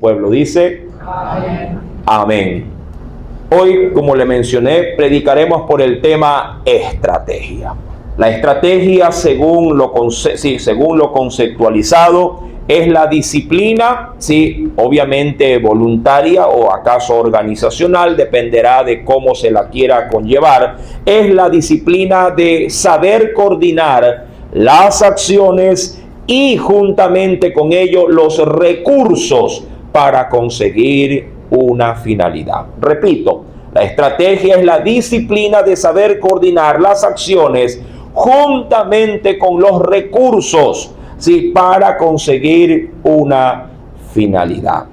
pueblo dice: Amén. amén. Hoy, como le mencioné, predicaremos por el tema estrategia. La estrategia, según lo conceptualizado, es la disciplina, sí, obviamente voluntaria o acaso organizacional, dependerá de cómo se la quiera conllevar. Es la disciplina de saber coordinar las acciones y juntamente con ello los recursos para conseguir una finalidad. Repito, la estrategia es la disciplina de saber coordinar las acciones juntamente con los recursos, ¿sí?, para conseguir una finalidad.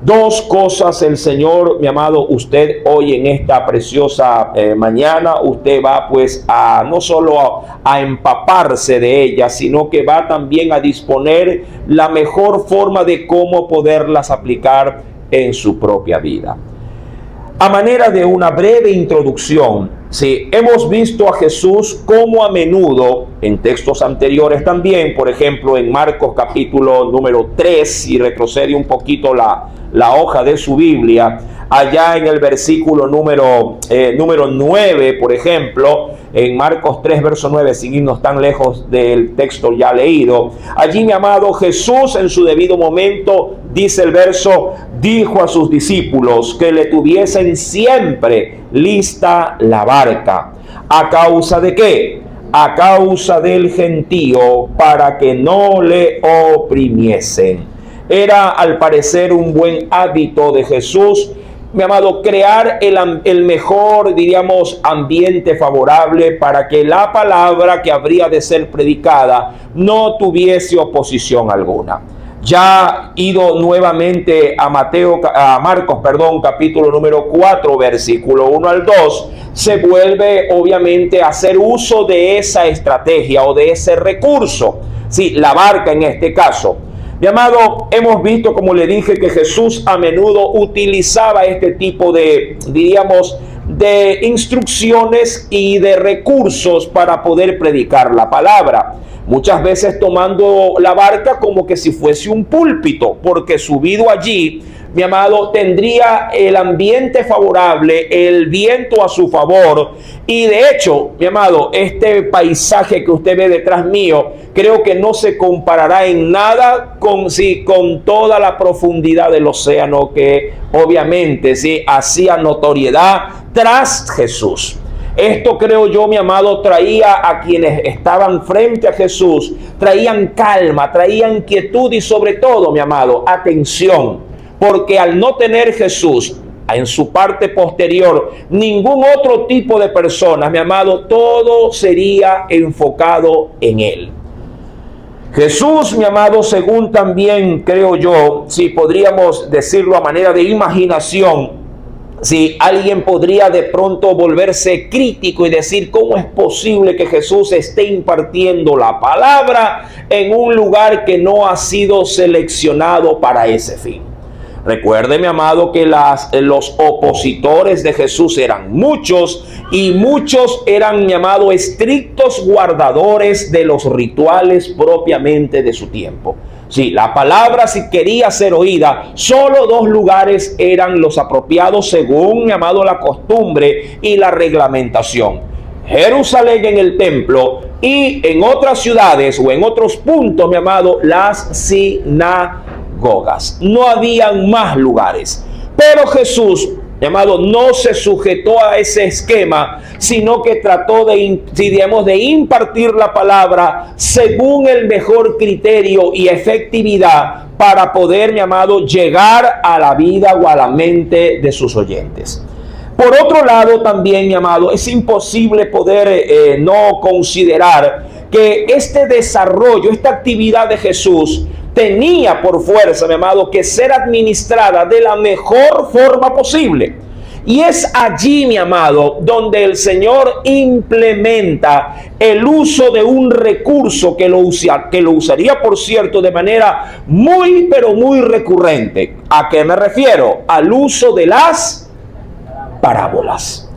Dos cosas el Señor, mi amado, usted hoy en esta preciosa mañana, usted va pues a no solo a empaparse de ellas, sino que va también a disponer la mejor forma de cómo poderlas aplicar en su propia vida. A manera de una breve introducción, sí, hemos visto a Jesús como a menudo en textos anteriores también, por ejemplo en Marcos capítulo número 3, y retrocede un poquito la hoja de su Biblia, allá en el versículo número 9, por ejemplo, en Marcos 3, verso 9, sin irnos tan lejos del texto ya leído. Allí, mi amado, Jesús en su debido momento, dice el verso, dijo a sus discípulos que le tuviesen siempre lista la barca. ¿A causa de qué? A causa del gentío, para que no le oprimiesen. Era al parecer un buen hábito de Jesús, mi amado, crear el mejor, diríamos, ambiente favorable para que la palabra que habría de ser predicada no tuviese oposición alguna. Ya ido nuevamente a Marcos, capítulo número 4, versículo 1 al 2, se vuelve obviamente a hacer uso de esa estrategia o de ese recurso. Sí, la barca en este caso. Mi amado, hemos visto, como le dije, que Jesús a menudo utilizaba este tipo de, diríamos, de instrucciones y de recursos para poder predicar la palabra. Muchas veces tomando la barca como que si fuese un púlpito, porque subido allí, mi amado, tendría el ambiente favorable, el viento a su favor. Y de hecho, mi amado, este paisaje que usted ve detrás mío, creo que no se comparará en nada con toda la profundidad del océano que obviamente hacía notoriedad tras Jesús. Esto, creo yo, mi amado, traía a quienes estaban frente a Jesús, traían calma, traían quietud y sobre todo, mi amado, atención. Porque al no tener Jesús en su parte posterior ningún otro tipo de personas, mi amado, todo sería enfocado en Él. Jesús, mi amado, según también creo yo, si podríamos decirlo a manera de imaginación, si alguien podría de pronto volverse crítico y decir cómo es posible que Jesús esté impartiendo la palabra en un lugar que no ha sido seleccionado para ese fin. Recuerde, mi amado, que los opositores de Jesús eran muchos y muchos eran, mi amado, estrictos guardadores de los rituales propiamente de su tiempo. Sí, la palabra, si quería ser oída, solo dos lugares eran los apropiados según, mi amado, la costumbre y la reglamentación. Jerusalén en el templo y en otras ciudades o en otros puntos, mi amado, las sinagogas. No habían más lugares. Pero Jesús, mi amado, no se sujetó a ese esquema, sino que trató de impartir la palabra según el mejor criterio y efectividad para poder, mi amado, llegar a la vida o a la mente de sus oyentes. Por otro lado, también, mi amado, es imposible poder no considerar que este desarrollo, esta actividad de Jesús tenía por fuerza, mi amado, que ser administrada de la mejor forma posible. Y es allí, mi amado, donde el Señor implementa el uso de un recurso que lo usaría, por cierto, de manera muy, pero muy recurrente. ¿A qué me refiero? Al uso de las parábolas.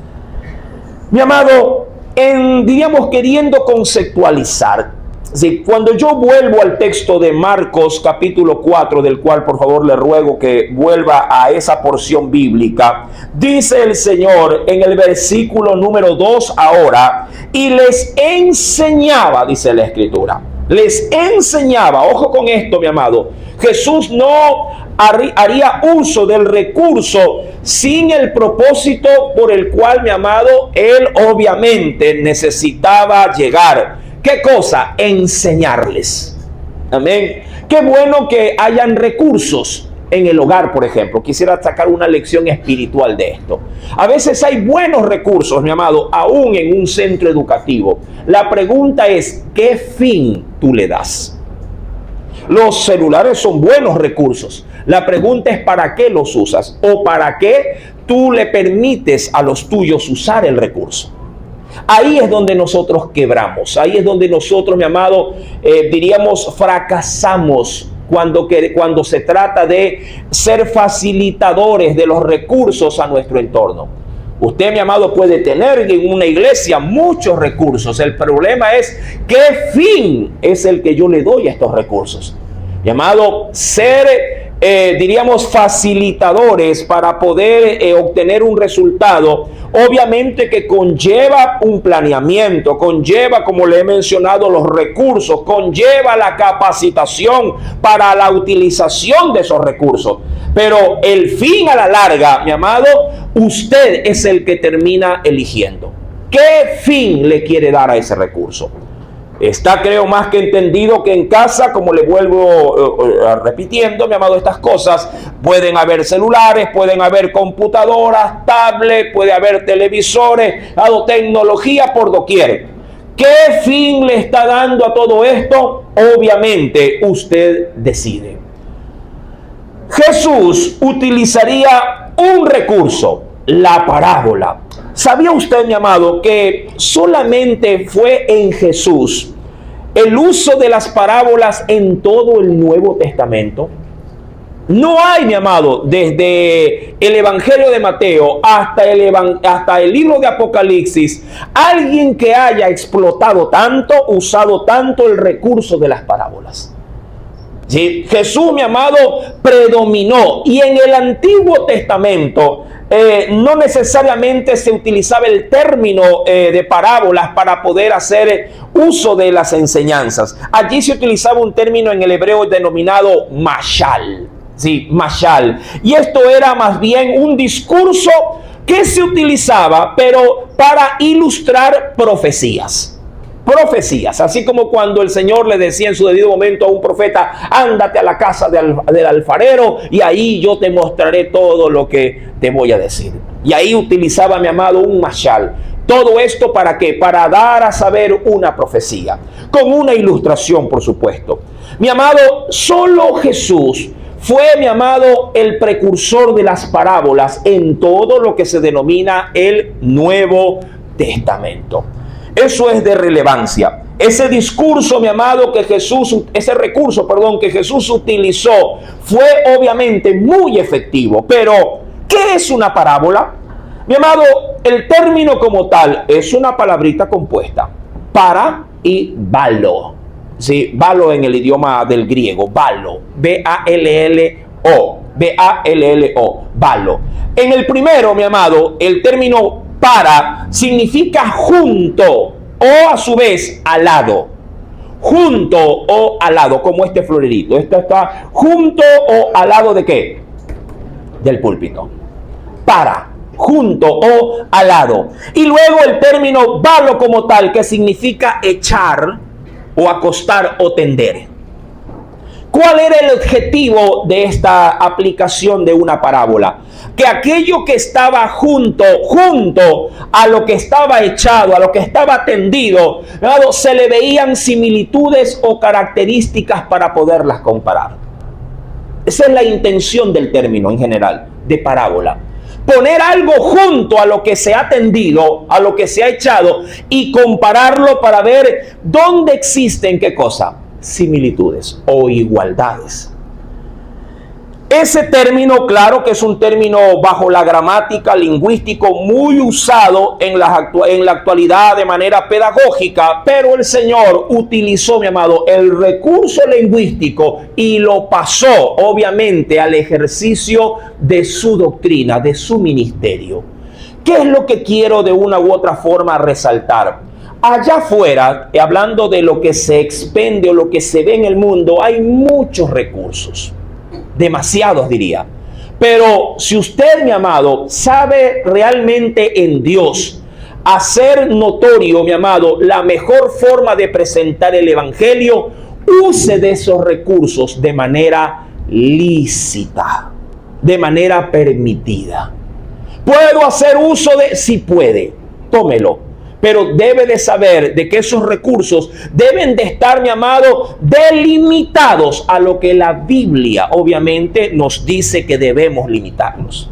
Mi amado, diríamos, queriendo conceptualizar, Sí, cuando yo vuelvo al texto de Marcos capítulo 4, del cual por favor le ruego que vuelva a esa porción bíblica, dice el Señor en el versículo número 2 ahora, y les enseñaba, dice la Escritura, les enseñaba, ojo con esto mi amado, Jesús no haría uso del recurso sin el propósito por el cual mi amado, él obviamente necesitaba llegar. ¿Qué cosa? Enseñarles. Amén. Qué bueno que hayan recursos en el hogar, por ejemplo. Quisiera sacar una lección espiritual de esto. A veces hay buenos recursos, mi amado, aún en un centro educativo. La pregunta es, ¿qué fin tú le das? Los celulares son buenos recursos. La pregunta es, ¿para qué los usas? ¿O para qué tú le permites a los tuyos usar el recurso? Ahí es donde nosotros quebramos, ahí es donde nosotros, mi amado, diríamos fracasamos cuando se trata de ser facilitadores de los recursos a nuestro entorno. Usted, mi amado, puede tener en una iglesia muchos recursos. El problema es qué fin es el que yo le doy a estos recursos. Mi amado, ser diríamos facilitadores para poder obtener un resultado, obviamente que conlleva un planeamiento, conlleva, como le he mencionado, los recursos, conlleva la capacitación para la utilización de esos recursos, pero el fin a la larga, mi amado, usted es el que termina eligiendo. ¿Qué fin le quiere dar a ese recurso? Está, creo, más que entendido que en casa, como le vuelvo repitiendo, mi amado, estas cosas, pueden haber celulares, pueden haber computadoras, tablets, puede haber televisores, tecnología por doquier. ¿Qué fin le está dando a todo esto? Obviamente, usted decide. Jesús utilizaría un recurso, la parábola. ¿Sabía usted, mi amado, que solamente fue en Jesús el uso de las parábolas en todo el Nuevo Testamento? No hay, mi amado, desde el Evangelio de Mateo hasta el libro de Apocalipsis, alguien que haya explotado tanto, usado tanto el recurso de las parábolas. ¿Sí? Jesús, mi amado, predominó, y en el Antiguo Testamento no necesariamente se utilizaba el término de parábolas para poder hacer uso de las enseñanzas. Allí se utilizaba un término en el hebreo denominado mashal. Sí, mashal. Y esto era más bien un discurso que se utilizaba, pero para ilustrar profecías. Profecías, así como cuando el Señor le decía en su debido momento a un profeta: ándate a la casa del alfarero y ahí yo te mostraré todo lo que te voy a decir. Y ahí utilizaba, mi amado, un mashal. Todo esto ¿para qué? Para dar a saber una profecía, con una ilustración, por supuesto. Mi amado, solo Jesús fue, mi amado, el precursor de las parábolas en todo lo que se denomina el Nuevo Testamento. Eso es de relevancia. Ese discurso, mi amado, ese recurso, que Jesús utilizó fue obviamente muy efectivo. Pero, ¿qué es una parábola? Mi amado, el término como tal es una palabrita compuesta. Para y balo. Sí, balo en el idioma del griego. Balo. B-A-L-L-O. B-A-L-L-O. Balo. En el primero, mi amado, el término para significa junto o a su vez al lado. Junto o al lado, como este florerito. Esto está junto o al lado de ¿qué? Del púlpito. Para, junto o al lado. Y luego el término balo como tal, que significa echar o acostar o tender. ¿Cuál era el objetivo de esta aplicación de una parábola? Que aquello que estaba junto a lo que estaba echado, a lo que estaba tendido, se le veían similitudes o características para poderlas comparar. Esa es la intención del término en general, de parábola. Poner algo junto a lo que se ha tendido, a lo que se ha echado, y compararlo para ver dónde existen, ¿qué cosa? Similitudes o igualdades. Ese término, claro que es un término bajo la gramática lingüístico muy usado en la actualidad de manera pedagógica, pero el Señor utilizó, mi amado, el recurso lingüístico y lo pasó, obviamente, al ejercicio de su doctrina, de su ministerio. ¿Qué es lo que quiero de una u otra forma resaltar? Allá afuera, hablando de lo que se expende o lo que se ve en el mundo, hay muchos recursos. Demasiados, diría. Pero si usted, mi amado, sabe realmente en Dios hacer notorio, mi amado, la mejor forma de presentar el evangelio, use de esos recursos de manera lícita, de manera permitida. ¿Puedo hacer uso de? Sí puede, tómelo. Pero debe de saber de que esos recursos deben de estar, mi amado, delimitados a lo que la Biblia obviamente nos dice que debemos limitarnos.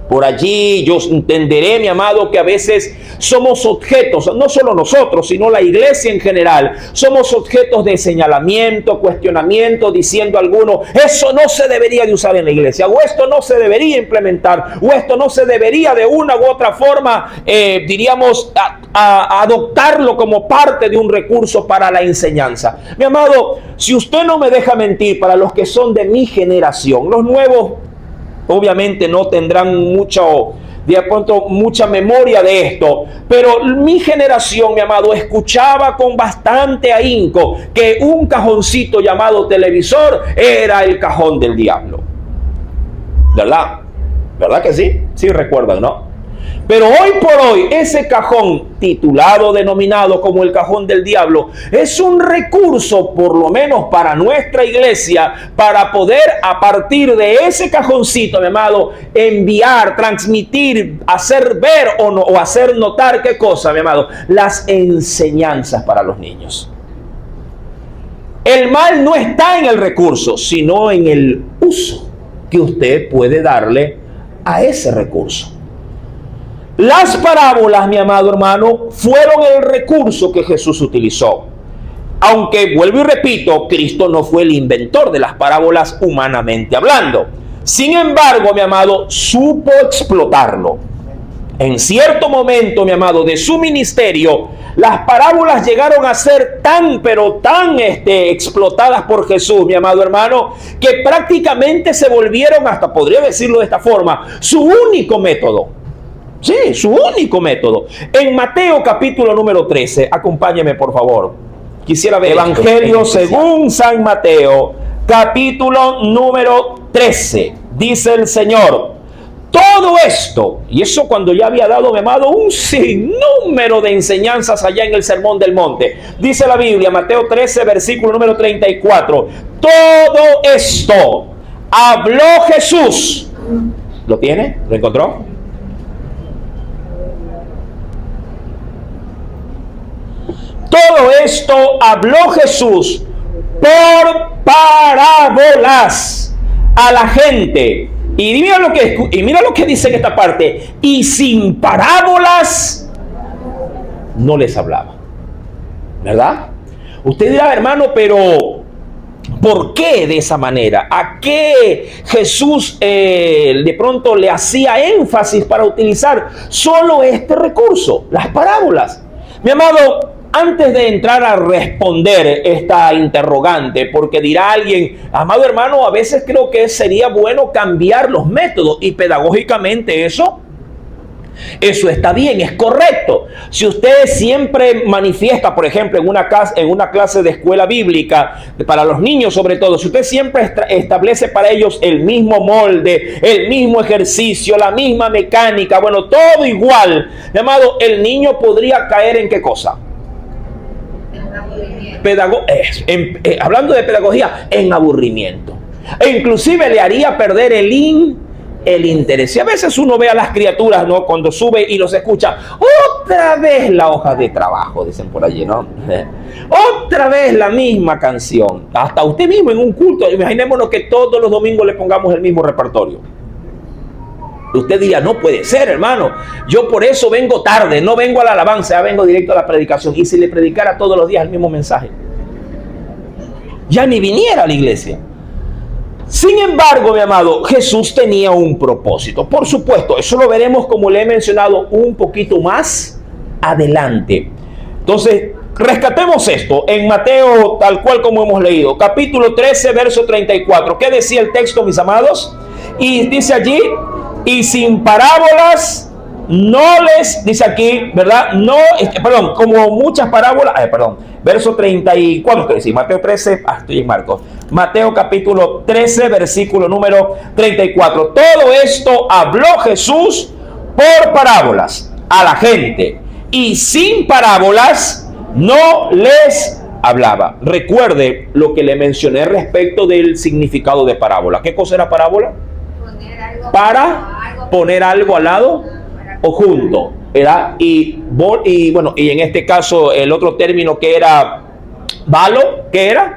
Por allí yo entenderé, mi amado, que a veces somos objetos, no solo nosotros, sino la iglesia en general, somos objetos de señalamiento, cuestionamiento, diciendo a algunos, eso no se debería de usar en la iglesia, o esto no se debería implementar, o esto no se debería de una u otra forma, diríamos, adoptarlo como parte de un recurso para la enseñanza. Mi amado, si usted no me deja mentir, para los que son de mi generación, los nuevos obviamente no tendrán mucha memoria de esto, pero mi generación, mi amado, escuchaba con bastante ahínco que un cajoncito llamado televisor era el cajón del diablo. ¿Verdad? ¿Verdad que sí? Sí recuerdan, ¿no? Pero hoy por hoy, ese cajón titulado, denominado como el cajón del diablo, es un recurso, por lo menos para nuestra iglesia, para poder a partir de ese cajoncito, mi amado, enviar, transmitir, hacer ver o hacer notar, ¿qué cosa, mi amado? Las enseñanzas para los niños. El mal no está en el recurso, sino en el uso que usted puede darle a ese recurso. Las parábolas, mi amado hermano, fueron el recurso que Jesús utilizó. Aunque, vuelvo y repito, Cristo no fue el inventor de las parábolas humanamente hablando. Sin embargo, mi amado, supo explotarlo. En cierto momento, mi amado, de su ministerio, las parábolas llegaron a ser tan explotadas por Jesús, mi amado hermano, que prácticamente se volvieron, hasta podría decirlo de esta forma, su único método. Sí, su único método. En Mateo capítulo número 13, acompáñeme por favor. Quisiera ver Evangelio según San Mateo, capítulo número 13. Dice el Señor, todo esto, y eso cuando ya había dado, mi amado, un sinnúmero de enseñanzas allá en el Sermón del Monte. Dice la Biblia, Mateo 13, versículo número 34. Todo esto habló Jesús. ¿Lo tiene? ¿Lo encontró? Todo esto habló Jesús por parábolas a la gente. Y mira lo que dice en esta parte. Y sin parábolas no les hablaba. ¿Verdad? Usted dirá, hermano, pero ¿por qué de esa manera? ¿A qué Jesús de pronto le hacía énfasis para utilizar solo este recurso? Las parábolas. Mi amado, antes de entrar a responder esta interrogante, porque dirá alguien, amado hermano, a veces creo que sería bueno cambiar los métodos y pedagógicamente eso está bien, es correcto. Si usted siempre manifiesta, por ejemplo, en una clase de escuela bíblica, para los niños sobre todo, si usted siempre establece para ellos el mismo molde, el mismo ejercicio, la misma mecánica, bueno, todo igual, llamado, el niño podría caer ¿en qué cosa? Hablando de pedagogía, en aburrimiento. E inclusive le haría perder el interés. Y a veces uno ve a las criaturas, ¿no? Cuando sube y los escucha, otra vez la hoja de trabajo, dicen por allí, ¿no? Otra vez la misma canción. Hasta usted mismo en un culto, imaginémonos que todos los domingos le pongamos el mismo repertorio. Usted diría, no puede ser, hermano. Yo por eso vengo tarde, no vengo a la alabanza, ya vengo directo a la predicación. Y si le predicara todos los días el mismo mensaje, ya ni viniera a la iglesia. Sin embargo, mi amado, Jesús tenía un propósito. Por supuesto, eso lo veremos, como le he mencionado, un poquito más adelante. Entonces, rescatemos esto en Mateo, tal cual como hemos leído, capítulo 13, verso 34. ¿Qué decía el texto, mis amados? Y dice allí, y sin parábolas no les, dice aquí, ¿verdad? No, perdón, como muchas parábolas, verso 34, que decir, Mateo 13, estoy en Marcos. Mateo capítulo 13, versículo número 34. Todo esto habló Jesús por parábolas a la gente, y sin parábolas no les hablaba. Recuerde lo que le mencioné respecto del significado de parábola. ¿Qué cosa era parábola? Para poner algo al lado o junto, ¿verdad? Y bueno, y en este caso el otro término que era valo, ¿qué era?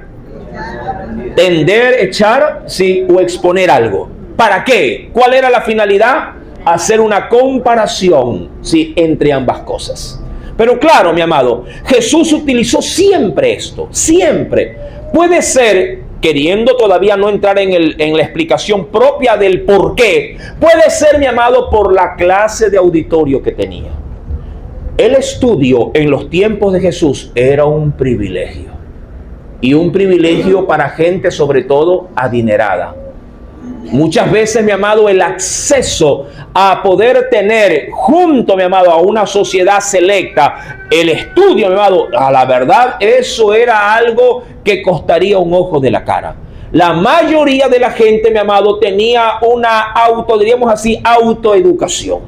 Tender, echar, sí, o exponer algo. ¿Para qué? ¿Cuál era la finalidad? Hacer una comparación, sí, entre ambas cosas. Pero claro, mi amado, Jesús utilizó siempre esto, siempre. Puede ser, queriendo todavía no entrar en la explicación propia del por qué, puede ser, mi amado, por la clase de auditorio que tenía. El estudio en los tiempos de Jesús era un privilegio. Y un privilegio para gente, sobre todo, adinerada. Muchas veces, mi amado, el acceso a poder tener junto, mi amado, a una sociedad selecta, el estudio, mi amado, a la verdad, eso era algo que costaría un ojo de la cara. La mayoría de la gente, mi amado, tenía una diríamos así, autoeducación.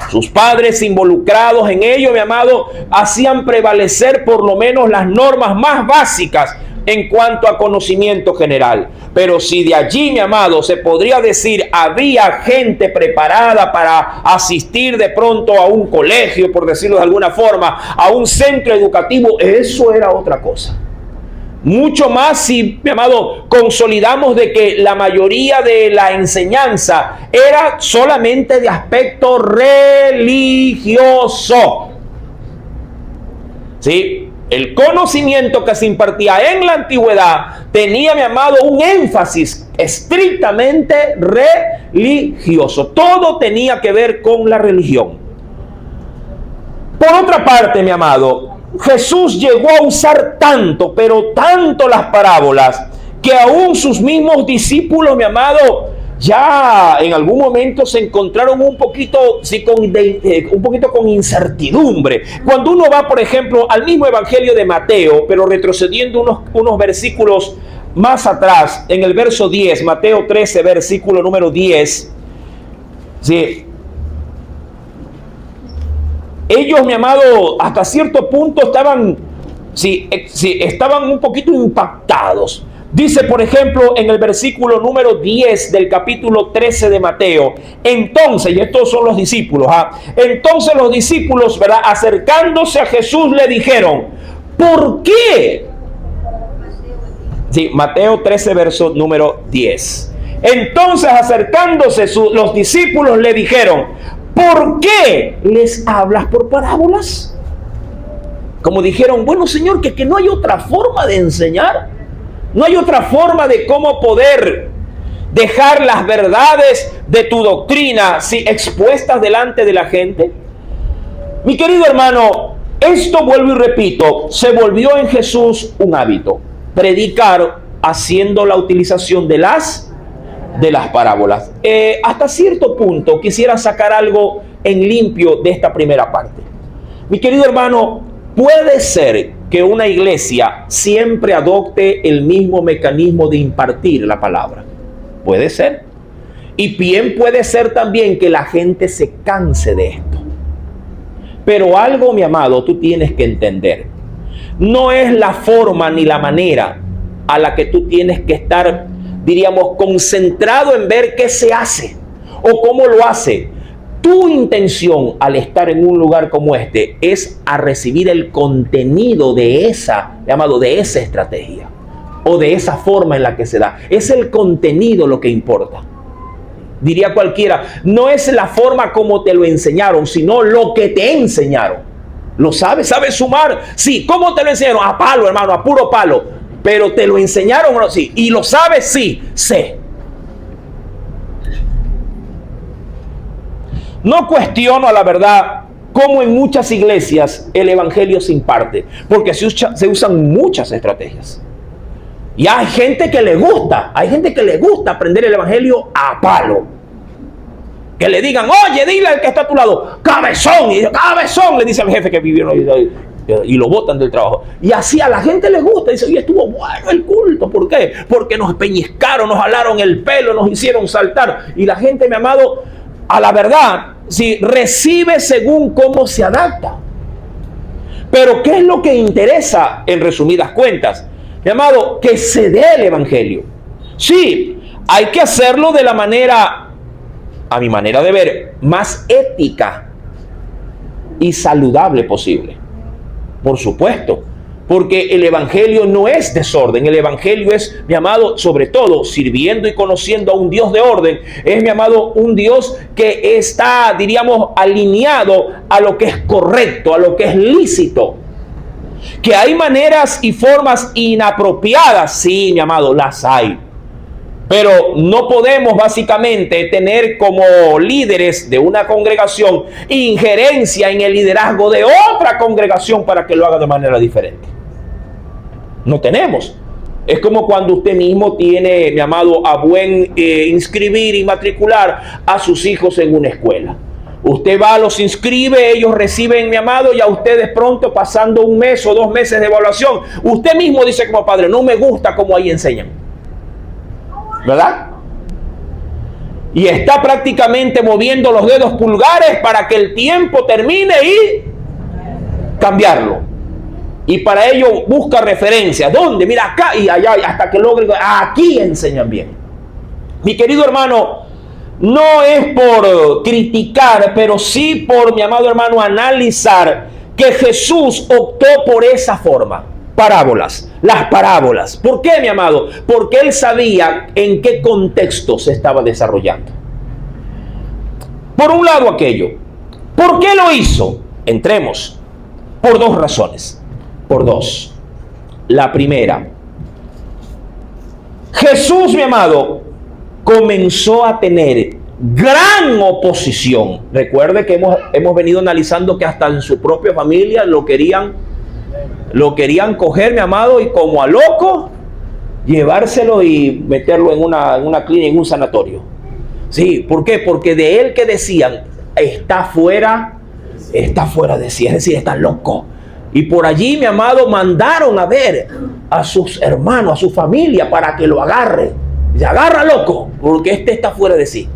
Sus padres involucrados en ello, mi amado, hacían prevalecer por lo menos las normas más básicas en cuanto a conocimiento general. Pero si de allí, mi amado, se podría decir, había gente preparada para asistir de pronto a un colegio, por decirlo de alguna forma, a un centro educativo, eso era otra cosa. Mucho más si, mi amado, consolidamos de que la mayoría de la enseñanza era solamente de aspecto religioso. ¿Sí? El conocimiento que se impartía en la antigüedad tenía, mi amado, un énfasis estrictamente religioso. Todo tenía que ver con la religión. Por otra parte, mi amado, Jesús llegó a usar tanto, pero tanto las parábolas, que aún sus mismos discípulos, mi amado, ya en algún momento se encontraron un poquito con incertidumbre. Cuando uno va, por ejemplo, al mismo Evangelio de Mateo, pero retrocediendo unos versículos más atrás, en el verso 10, Mateo 13, versículo número 10, ¿sí? Ellos, mi amado, hasta cierto punto estaban un poquito impactados. Dice, por ejemplo, en el versículo número 10 del capítulo 13 de Mateo, entonces, y estos son los discípulos, entonces los discípulos, ¿verdad?, acercándose a Jesús le dijeron, ¿por qué? Sí, Mateo 13, verso número 10. Entonces, acercándose los discípulos le dijeron, ¿por qué les hablas por parábolas? Como dijeron, bueno, Señor, que no hay otra forma de enseñar. No hay otra forma de cómo poder dejar las verdades de tu doctrina expuestas delante de la gente. Mi querido hermano, esto, vuelvo y repito, se volvió en Jesús un hábito. Predicar haciendo la utilización de las parábolas. Hasta cierto punto quisiera sacar algo en limpio de esta primera parte. Mi querido hermano, puede ser que una iglesia siempre adopte el mismo mecanismo de impartir la palabra. Puede ser. Y bien puede ser también que la gente se canse de esto. Pero algo, mi amado, tú tienes que entender. No es la forma ni la manera a la que tú tienes que estar, diríamos, concentrado en ver qué se hace o cómo lo hace. Tu intención al estar en un lugar como este es a recibir el contenido de esa estrategia o de esa forma en la que se da. Es el contenido lo que importa. Diría cualquiera, no es la forma como te lo enseñaron, sino lo que te enseñaron. ¿Lo sabes? ¿Sabes sumar? Sí. ¿Cómo te lo enseñaron? A palo, hermano, a puro palo. Pero te lo enseñaron, sí. ¿Y lo sabes? Sí, sé. No cuestiono a la verdad cómo en muchas iglesias el evangelio se imparte, porque se usan muchas estrategias. Y hay gente que le gusta aprender el evangelio a palo. Que le digan, oye, dile al que está a tu lado, cabezón, y cabezón, le dice al jefe que vivió y lo botan del trabajo. Y así a la gente le gusta, dice, oye, estuvo bueno el culto. ¿Por qué? Porque nos peñiscaron, nos jalaron el pelo, nos hicieron saltar. Y la gente, mi amado, a la verdad, si recibe según cómo se adapta. Pero ¿qué es lo que interesa en resumidas cuentas? Mi amado, que se dé el evangelio. Sí, hay que hacerlo de la manera, a mi manera de ver, más ética y saludable posible. Por supuesto, porque el evangelio no es desorden. El evangelio es, mi amado, sobre todo sirviendo y conociendo a un Dios de orden. Es, mi amado, un Dios que está, diríamos, alineado a lo que es correcto, a lo que es lícito. Que hay maneras y formas inapropiadas, sí, mi amado, las hay. Pero no podemos básicamente tener como líderes de una congregación injerencia en el liderazgo de otra congregación para que lo haga de manera diferente. No tenemos. Es como cuando usted mismo tiene, mi amado, a buen inscribir y matricular a sus hijos en una escuela. Usted va, los inscribe, ellos reciben, mi amado, y a ustedes pronto, pasando 1 mes o 2 meses de evaluación, usted mismo dice como padre, no me gusta cómo ahí enseñan. ¿Verdad? Y está prácticamente moviendo los dedos pulgares para que el tiempo termine y cambiarlo. Y para ello busca referencias. ¿Dónde? Mira, acá y allá, hasta que logre. Aquí enseñan bien. Mi querido hermano, no es por criticar, pero sí por, mi amado hermano, analizar que Jesús optó por esa forma. Parábolas, las parábolas. ¿Por qué, mi amado? Porque él sabía en qué contexto se estaba desarrollando. Por un lado aquello. ¿Por qué lo hizo? Entremos. Por 2 razones. Por 2. La primera. Jesús, mi amado, comenzó a tener gran oposición. Recuerde que hemos venido analizando que hasta en su propia familia lo querían coger, mi amado, y como a loco, llevárselo y meterlo en una clínica, en un sanatorio. Sí, ¿por qué? Porque de él que decían, está fuera de sí, es decir, está loco. Y por allí, mi amado, mandaron a ver a sus hermanos, a su familia, para que lo agarre. Dice, agarra loco, porque está fuera de sí.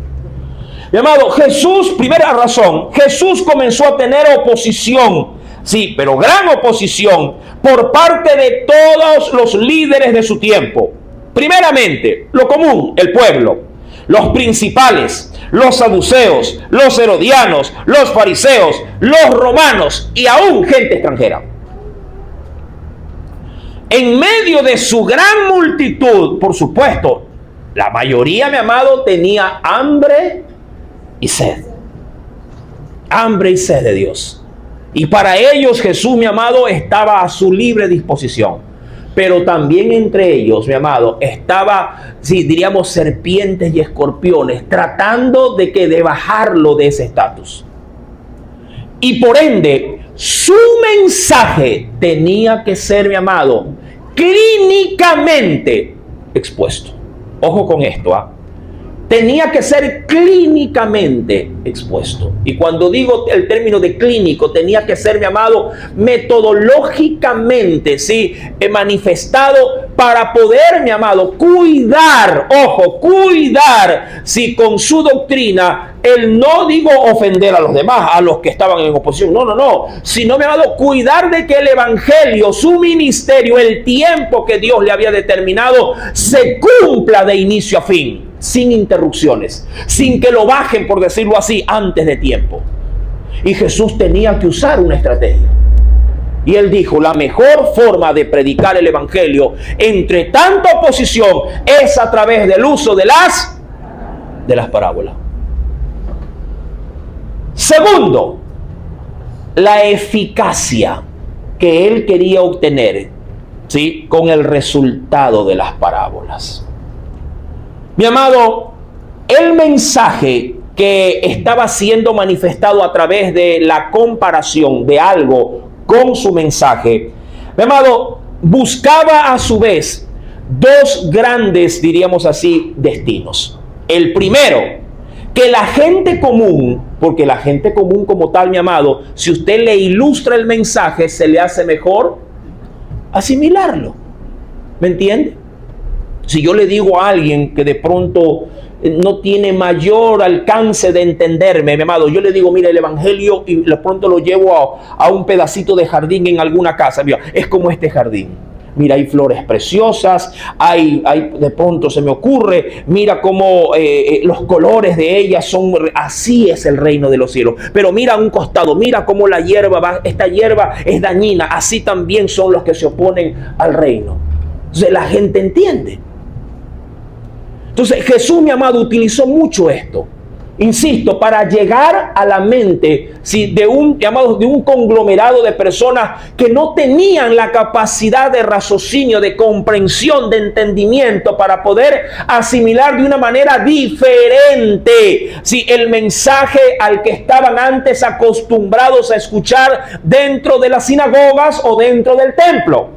Mi amado, Jesús, primera razón, Jesús comenzó a tener oposición. Sí, pero gran oposición por parte de todos los líderes de su tiempo. Primeramente, lo común, el pueblo, los principales, los saduceos, los herodianos, los fariseos, los romanos y aún gente extranjera. En medio de su gran multitud, por supuesto, la mayoría, mi amado, tenía hambre y sed. Hambre y sed de Dios. Y para ellos Jesús, mi amado, estaba a su libre disposición. Pero también entre ellos, mi amado, estaba, sí, diríamos, serpientes y escorpiones, tratando de bajarlo de ese estatus. Y por ende, su mensaje tenía que ser, mi amado, clínicamente expuesto. Ojo con esto, tenía que ser clínicamente expuesto. Y cuando digo el término de clínico, tenía que ser, mi amado, metodológicamente, sí, manifestado para poder, mi amado, cuidar, sí, con su doctrina, el no digo ofender a los demás, a los que estaban en oposición, no, sino, mi amado, cuidar de que el evangelio, su ministerio, el tiempo que Dios le había determinado, se cumpla de inicio a fin. Sin interrupciones, sin que lo bajen, por decirlo así, antes de tiempo. Y Jesús tenía que usar una estrategia. Y él dijo, la mejor forma de predicar el evangelio entre tanta oposición es a través del uso de las parábolas. Segundo, la eficacia que él quería obtener, ¿sí?, con el resultado de las parábolas. Mi amado, el mensaje que estaba siendo manifestado a través de la comparación de algo con su mensaje, mi amado, buscaba a su vez dos grandes, diríamos así, destinos. El primero, que la gente común, porque la gente común como tal, mi amado, si usted le ilustra el mensaje, se le hace mejor asimilarlo. ¿Me entiende? Si yo le digo a alguien que de pronto no tiene mayor alcance de entenderme, mi amado, yo le digo, mira, el evangelio, y de pronto lo llevo a un pedacito de jardín en alguna casa. Mira, es como este jardín. Mira, hay flores preciosas, hay de pronto se me ocurre, mira cómo los colores de ellas son, así es el reino de los cielos. Pero mira a un costado, mira cómo la hierba va, esta hierba es dañina, así también son los que se oponen al reino. Entonces la gente entiende. Entonces Jesús, mi amado, utilizó mucho esto. Insisto, para llegar a la mente, ¿sí?, de un conglomerado de personas que no tenían la capacidad de raciocinio, de comprensión, de entendimiento para poder asimilar de una manera diferente, ¿sí?, el mensaje al que estaban antes acostumbrados a escuchar dentro de las sinagogas o dentro del templo.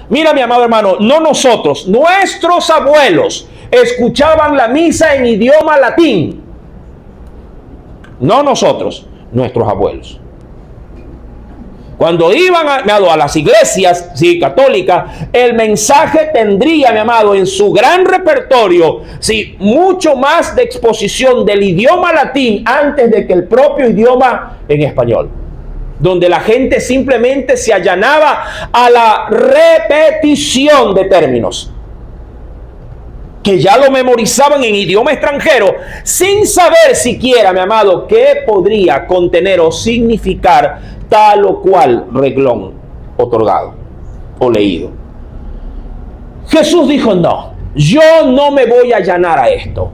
Mira, mi amado hermano, no nosotros, nuestros abuelos escuchaban la misa en idioma latín. No nosotros, nuestros abuelos. Cuando iban a las iglesias, sí, católicas, el mensaje tendría, mi amado, en su gran repertorio, sí, mucho más de exposición del idioma latín antes de que el propio idioma en español, donde la gente simplemente se allanaba a la repetición de términos que ya lo memorizaban en idioma extranjero, sin saber siquiera, mi amado, qué podría contener o significar tal o cual reglón otorgado o leído. Jesús dijo, no, yo no me voy a allanar a esto.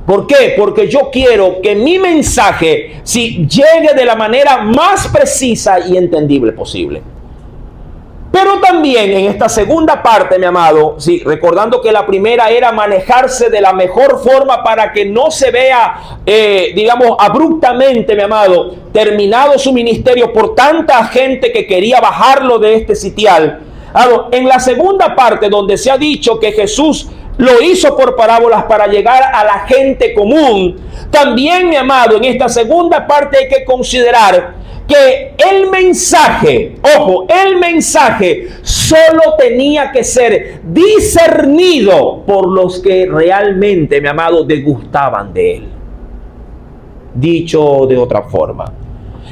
¿Por qué? Porque yo quiero que mi mensaje llegue de la manera más precisa y entendible posible. Pero también en esta segunda parte, mi amado, recordando que la primera era manejarse de la mejor forma para que no se vea, abruptamente, mi amado, terminado su ministerio por tanta gente que quería bajarlo de este sitial. En la segunda parte, donde se ha dicho que Jesús lo hizo por parábolas para llegar a la gente común, también, mi amado, en esta segunda parte hay que considerar que el mensaje, ojo, el mensaje solo tenía que ser discernido por los que realmente, mi amado, degustaban de él. Dicho de otra forma,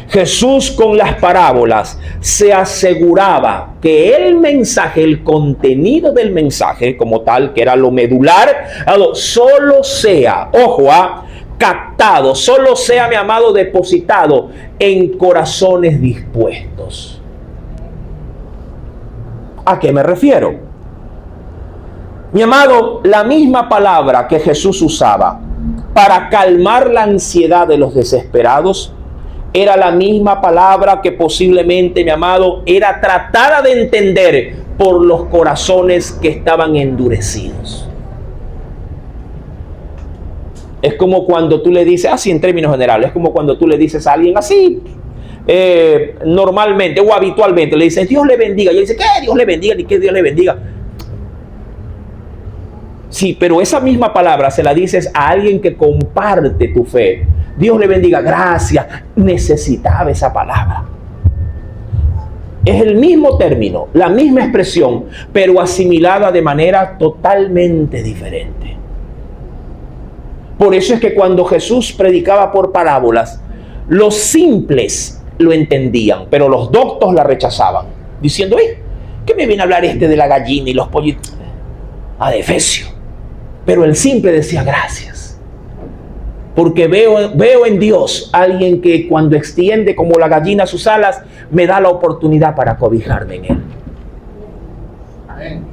Jesús con las parábolas se aseguraba que el mensaje, el contenido del mensaje como tal, que era lo medular, solo sea, ojo, captado, solo sea, mi amado, depositado en corazones dispuestos. ¿A qué me refiero? Mi amado, la misma palabra que Jesús usaba para calmar la ansiedad de los desesperados era la misma palabra que posiblemente, mi amado, era tratada de entender por los corazones que estaban endurecidos. Es como cuando tú le dices, así en términos generales, es como cuando tú le dices a alguien así, normalmente o habitualmente, le dices, Dios le bendiga. Y él dice, ¿qué Dios le bendiga? Ni qué Dios le bendiga. Sí, pero esa misma palabra se la dices a alguien que comparte tu fe. Dios le bendiga, gracias. Necesitaba esa palabra. Es el mismo término, la misma expresión, pero asimilada de manera totalmente diferente. Por eso es que cuando Jesús predicaba por parábolas, los simples lo entendían, pero los doctos la rechazaban, diciendo, ¿qué me viene a hablar de la gallina y los pollitos? Adefesio. Pero el simple decía, gracias, porque veo en Dios alguien que cuando extiende como la gallina sus alas, me da la oportunidad para cobijarme en él. Amén.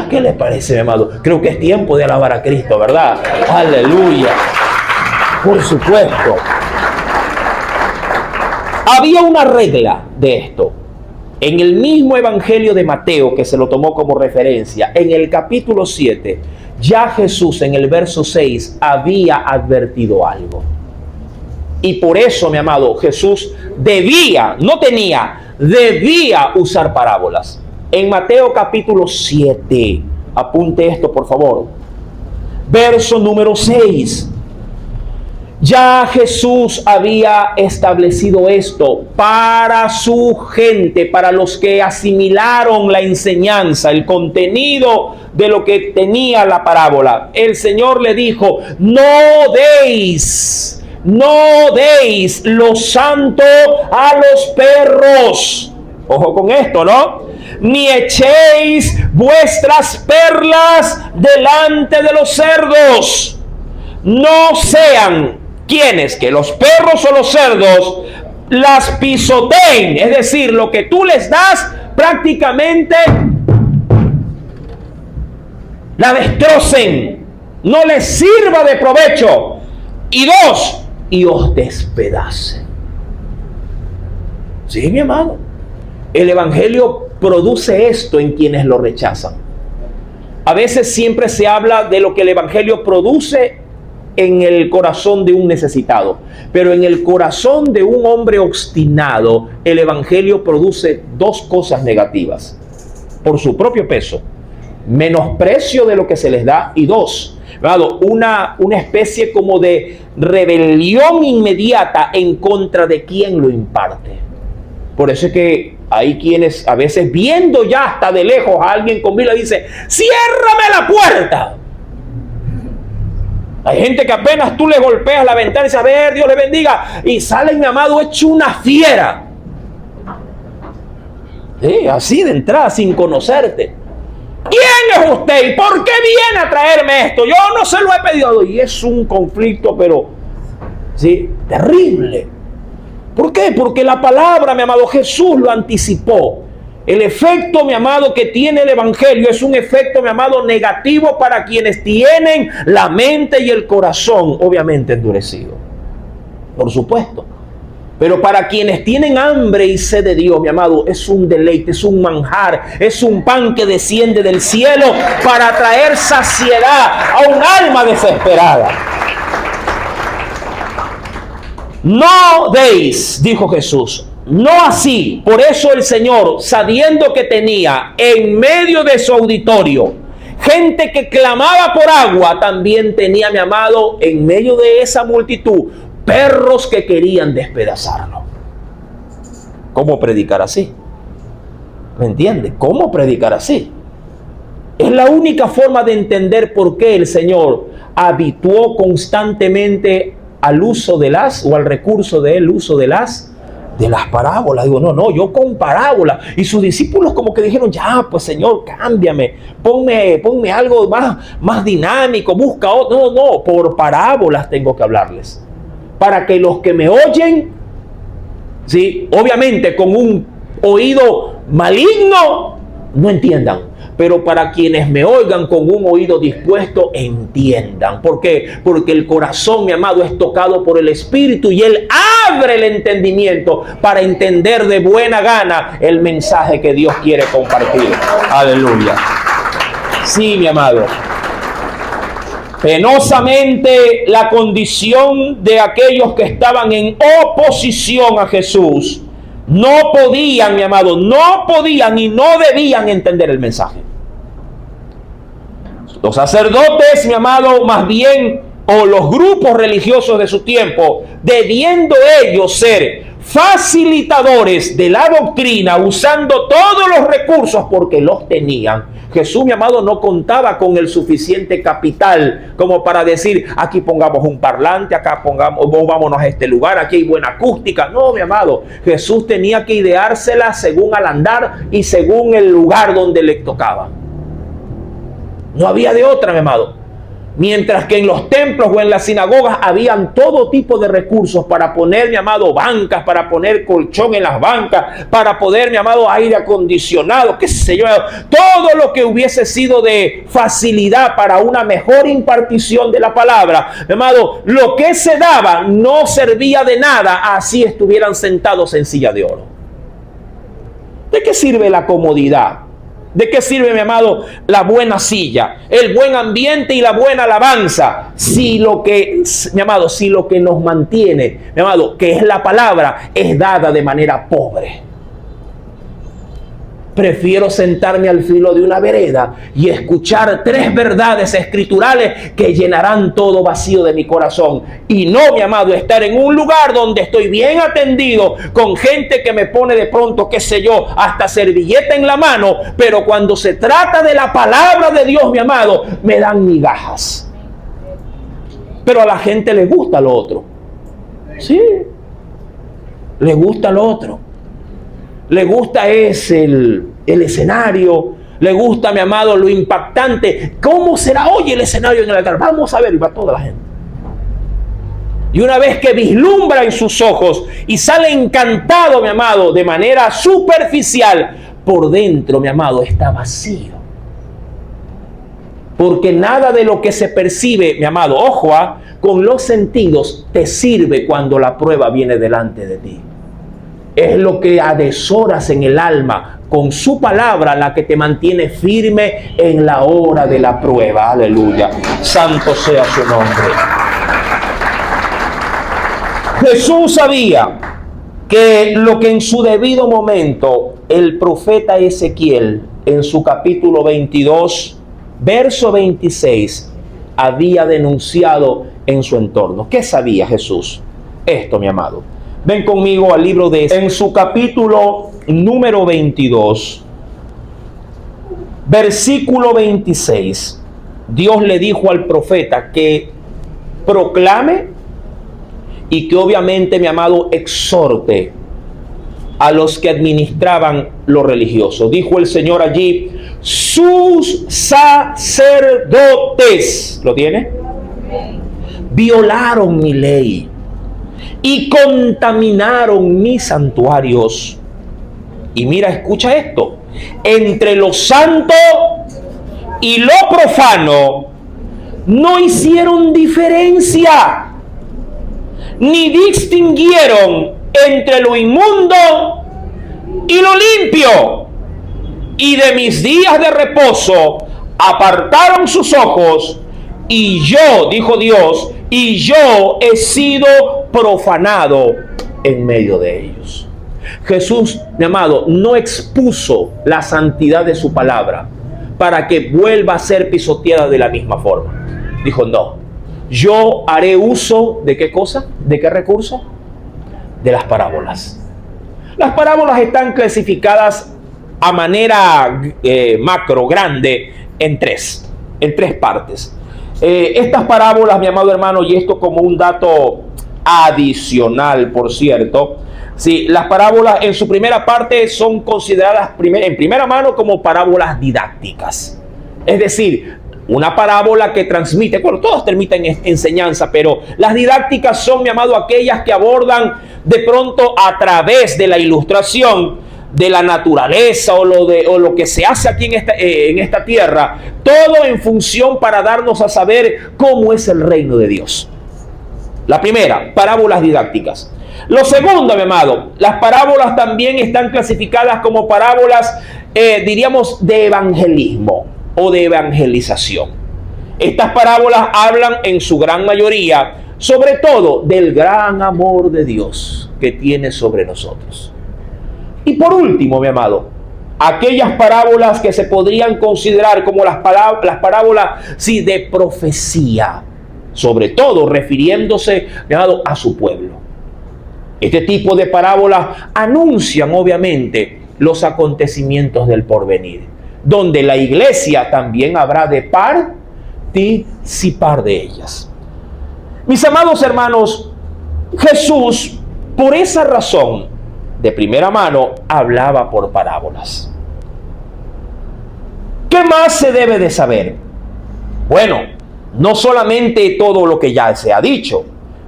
¿Qué les parece, mi amado? Creo que es tiempo de alabar a Cristo, ¿verdad? Aleluya. Por supuesto. Había una regla de esto. En el mismo Evangelio de Mateo, que se lo tomó como referencia, en el capítulo 7, ya Jesús en el verso 6 había advertido algo. Y por eso, mi amado, Jesús debía usar parábolas. En Mateo capítulo 7, apunte esto por favor, verso número 6. Ya Jesús había establecido esto para su gente, para los que asimilaron la enseñanza, el contenido de lo que tenía la parábola. El Señor le dijo: no deis lo santo a los perros. Ojo con esto, ¿no? Ni echéis vuestras perlas delante de los cerdos. No sean quienes que los perros o los cerdos las pisoteen, es decir, lo que tú les das prácticamente la destrocen, no les sirva de provecho. Y dos, y os despedacen. Sí, mi hermano, el evangelio produce esto en quienes lo rechazan. A veces siempre se habla de lo que el evangelio produce en el corazón de un necesitado, pero en el corazón de un hombre obstinado, el evangelio produce dos cosas negativas: por su propio peso, menosprecio de lo que se les da, y dos, una especie como de rebelión inmediata en contra de quien lo imparte. Por eso es que hay quienes a veces, viendo ya hasta de lejos a alguien con Biblia, dice: ciérrame la puerta. Hay gente que apenas tú le golpeas la ventana y dice: a ver, Dios le bendiga, y sale, mi amado, hecho una fiera. Sí, así de entrada, sin conocerte. ¿Quién es usted? ¿Y por qué viene a traerme esto? Yo no se lo he pedido. Y es un conflicto, pero sí, terrible. ¿Por qué? Porque la palabra, mi amado, Jesús lo anticipó. El efecto, mi amado, que tiene el evangelio es un efecto, mi amado, negativo para quienes tienen la mente y el corazón obviamente endurecido. Por supuesto. Pero para quienes tienen hambre y sed de Dios, mi amado, es un deleite, es un manjar, es un pan que desciende del cielo para traer saciedad a un alma desesperada. No deis, dijo Jesús, no así. Por eso el Señor, sabiendo que tenía en medio de su auditorio gente que clamaba por agua, también tenía, mi amado, en medio de esa multitud, perros que querían despedazarlo. ¿Cómo predicar así? ¿Me entiende? ¿Cómo predicar así? Es la única forma de entender por qué el Señor habituó constantemente al uso de al recurso del uso de las parábolas. Digo, no, yo con parábolas. Y sus discípulos como que dijeron: ya, pues Señor, cámbiame, ponme algo más dinámico, busca otro. No, por parábolas tengo que hablarles, para que los que me oyen, sí, obviamente con un oído maligno, no entiendan, pero para quienes me oigan con un oído dispuesto, entiendan. ¿Por qué? Porque el corazón, mi amado, es tocado por el Espíritu y Él abre el entendimiento para entender de buena gana el mensaje que Dios quiere compartir. Aleluya. Sí, mi amado. Penosamente la condición de aquellos que estaban en oposición a Jesús no podían, mi amado, no podían y no debían entender el mensaje. Los sacerdotes, mi amado, más bien, o los grupos religiosos de su tiempo, debiendo ellos ser facilitadores de la doctrina, usando todos los recursos porque los tenían. Jesús, mi amado, no contaba con el suficiente capital como para decir: aquí pongamos un parlante, acá pongamos, vámonos a este lugar, aquí hay buena acústica. No, mi amado, Jesús tenía que ideársela según al andar y según el lugar donde le tocaba. No había de otra, mi amado. Mientras que en los templos o en las sinagogas habían todo tipo de recursos para poner, mi amado, bancas, para poner colchón en las bancas, para poder, mi amado, aire acondicionado, qué sé yo, todo lo que hubiese sido de facilidad para una mejor impartición de la palabra, mi amado, lo que se daba no servía de nada, así estuvieran sentados en silla de oro. ¿De qué sirve la comodidad ¿De qué sirve, mi amado, la buena silla, el buen ambiente y la buena alabanza? Si lo que, mi amado, si lo que nos mantiene, mi amado, que es la palabra, es dada de manera pobre. Prefiero sentarme al filo de una vereda y escuchar 3 verdades escriturales que llenarán todo vacío de mi corazón. Y no, mi amado, estar en un lugar donde estoy bien atendido, con gente que me pone de pronto, qué sé yo, hasta servilleta en la mano, pero cuando se trata de la palabra de Dios, mi amado, me dan migajas. Pero a la gente le gusta lo otro. Sí, le gusta lo otro. Le gusta el escenario, le gusta, mi amado, lo impactante. ¿Cómo será hoy el escenario en el altar? Vamos a ver, y va toda la gente. Y una vez que vislumbra en sus ojos y sale encantado, mi amado, de manera superficial, por dentro, mi amado, está vacío. Porque nada de lo que se percibe, mi amado, ojo, con los sentidos, te sirve cuando la prueba viene delante de ti. Es lo que atesoras en el alma, con su palabra, la que te mantiene firme en la hora de la prueba. Aleluya. Santo sea su nombre. Jesús sabía que lo que en su debido momento el profeta Ezequiel, en su capítulo 22, verso 26, había denunciado en su entorno. ¿Qué sabía Jesús? Esto, mi amado. Ven conmigo al libro de... En su capítulo número 22, versículo 26, Dios le dijo al profeta que proclame y que obviamente, mi amado, exhorte a los que administraban lo religioso. Dijo el Señor allí, sus sacerdotes, ¿lo tiene? Violaron mi ley y contaminaron mis santuarios. Y mira, escucha esto. Entre lo santo y lo profano no hicieron diferencia, ni distinguieron entre lo inmundo y lo limpio. Y de mis días de reposo apartaron sus ojos, y yo, dijo Dios, y yo he sido profanado en medio de ellos. Jesús, mi amado, no expuso la santidad de su palabra para que vuelva a ser pisoteada de la misma forma. Dijo, no, yo haré uso de ¿qué cosa? ¿De qué recurso? De las parábolas. Las parábolas están clasificadas a manera macro, grande, en tres partes. Estas parábolas, mi amado hermano, y esto como un dato adicional, por cierto, sí, las parábolas en su primera parte son consideradas en primera mano como parábolas didácticas. Es decir, una parábola que transmite, bueno, todas transmiten enseñanza, pero las didácticas son, mi amado, aquellas que abordan de pronto a través de la ilustración de la naturaleza o lo que se hace aquí en esta tierra, todo en función para darnos a saber cómo es el reino de Dios. La primera, parábolas didácticas. Lo segundo, mi amado, las parábolas también están clasificadas como parábolas, diríamos, de evangelismo o de evangelización. Estas parábolas hablan en su gran mayoría, sobre todo, del gran amor de Dios que tiene sobre nosotros. Y por último, mi amado, aquellas parábolas que se podrían considerar como las parábolas, sí, de profecía, sobre todo refiriéndose, mi amado, a su pueblo. Este tipo de parábolas anuncian, obviamente, los acontecimientos del porvenir, donde la iglesia también habrá de participar de ellas. Mis amados hermanos, Jesús, por esa razón, de primera mano, hablaba por parábolas. ¿Qué más se debe de saber? Bueno, no solamente todo lo que ya se ha dicho.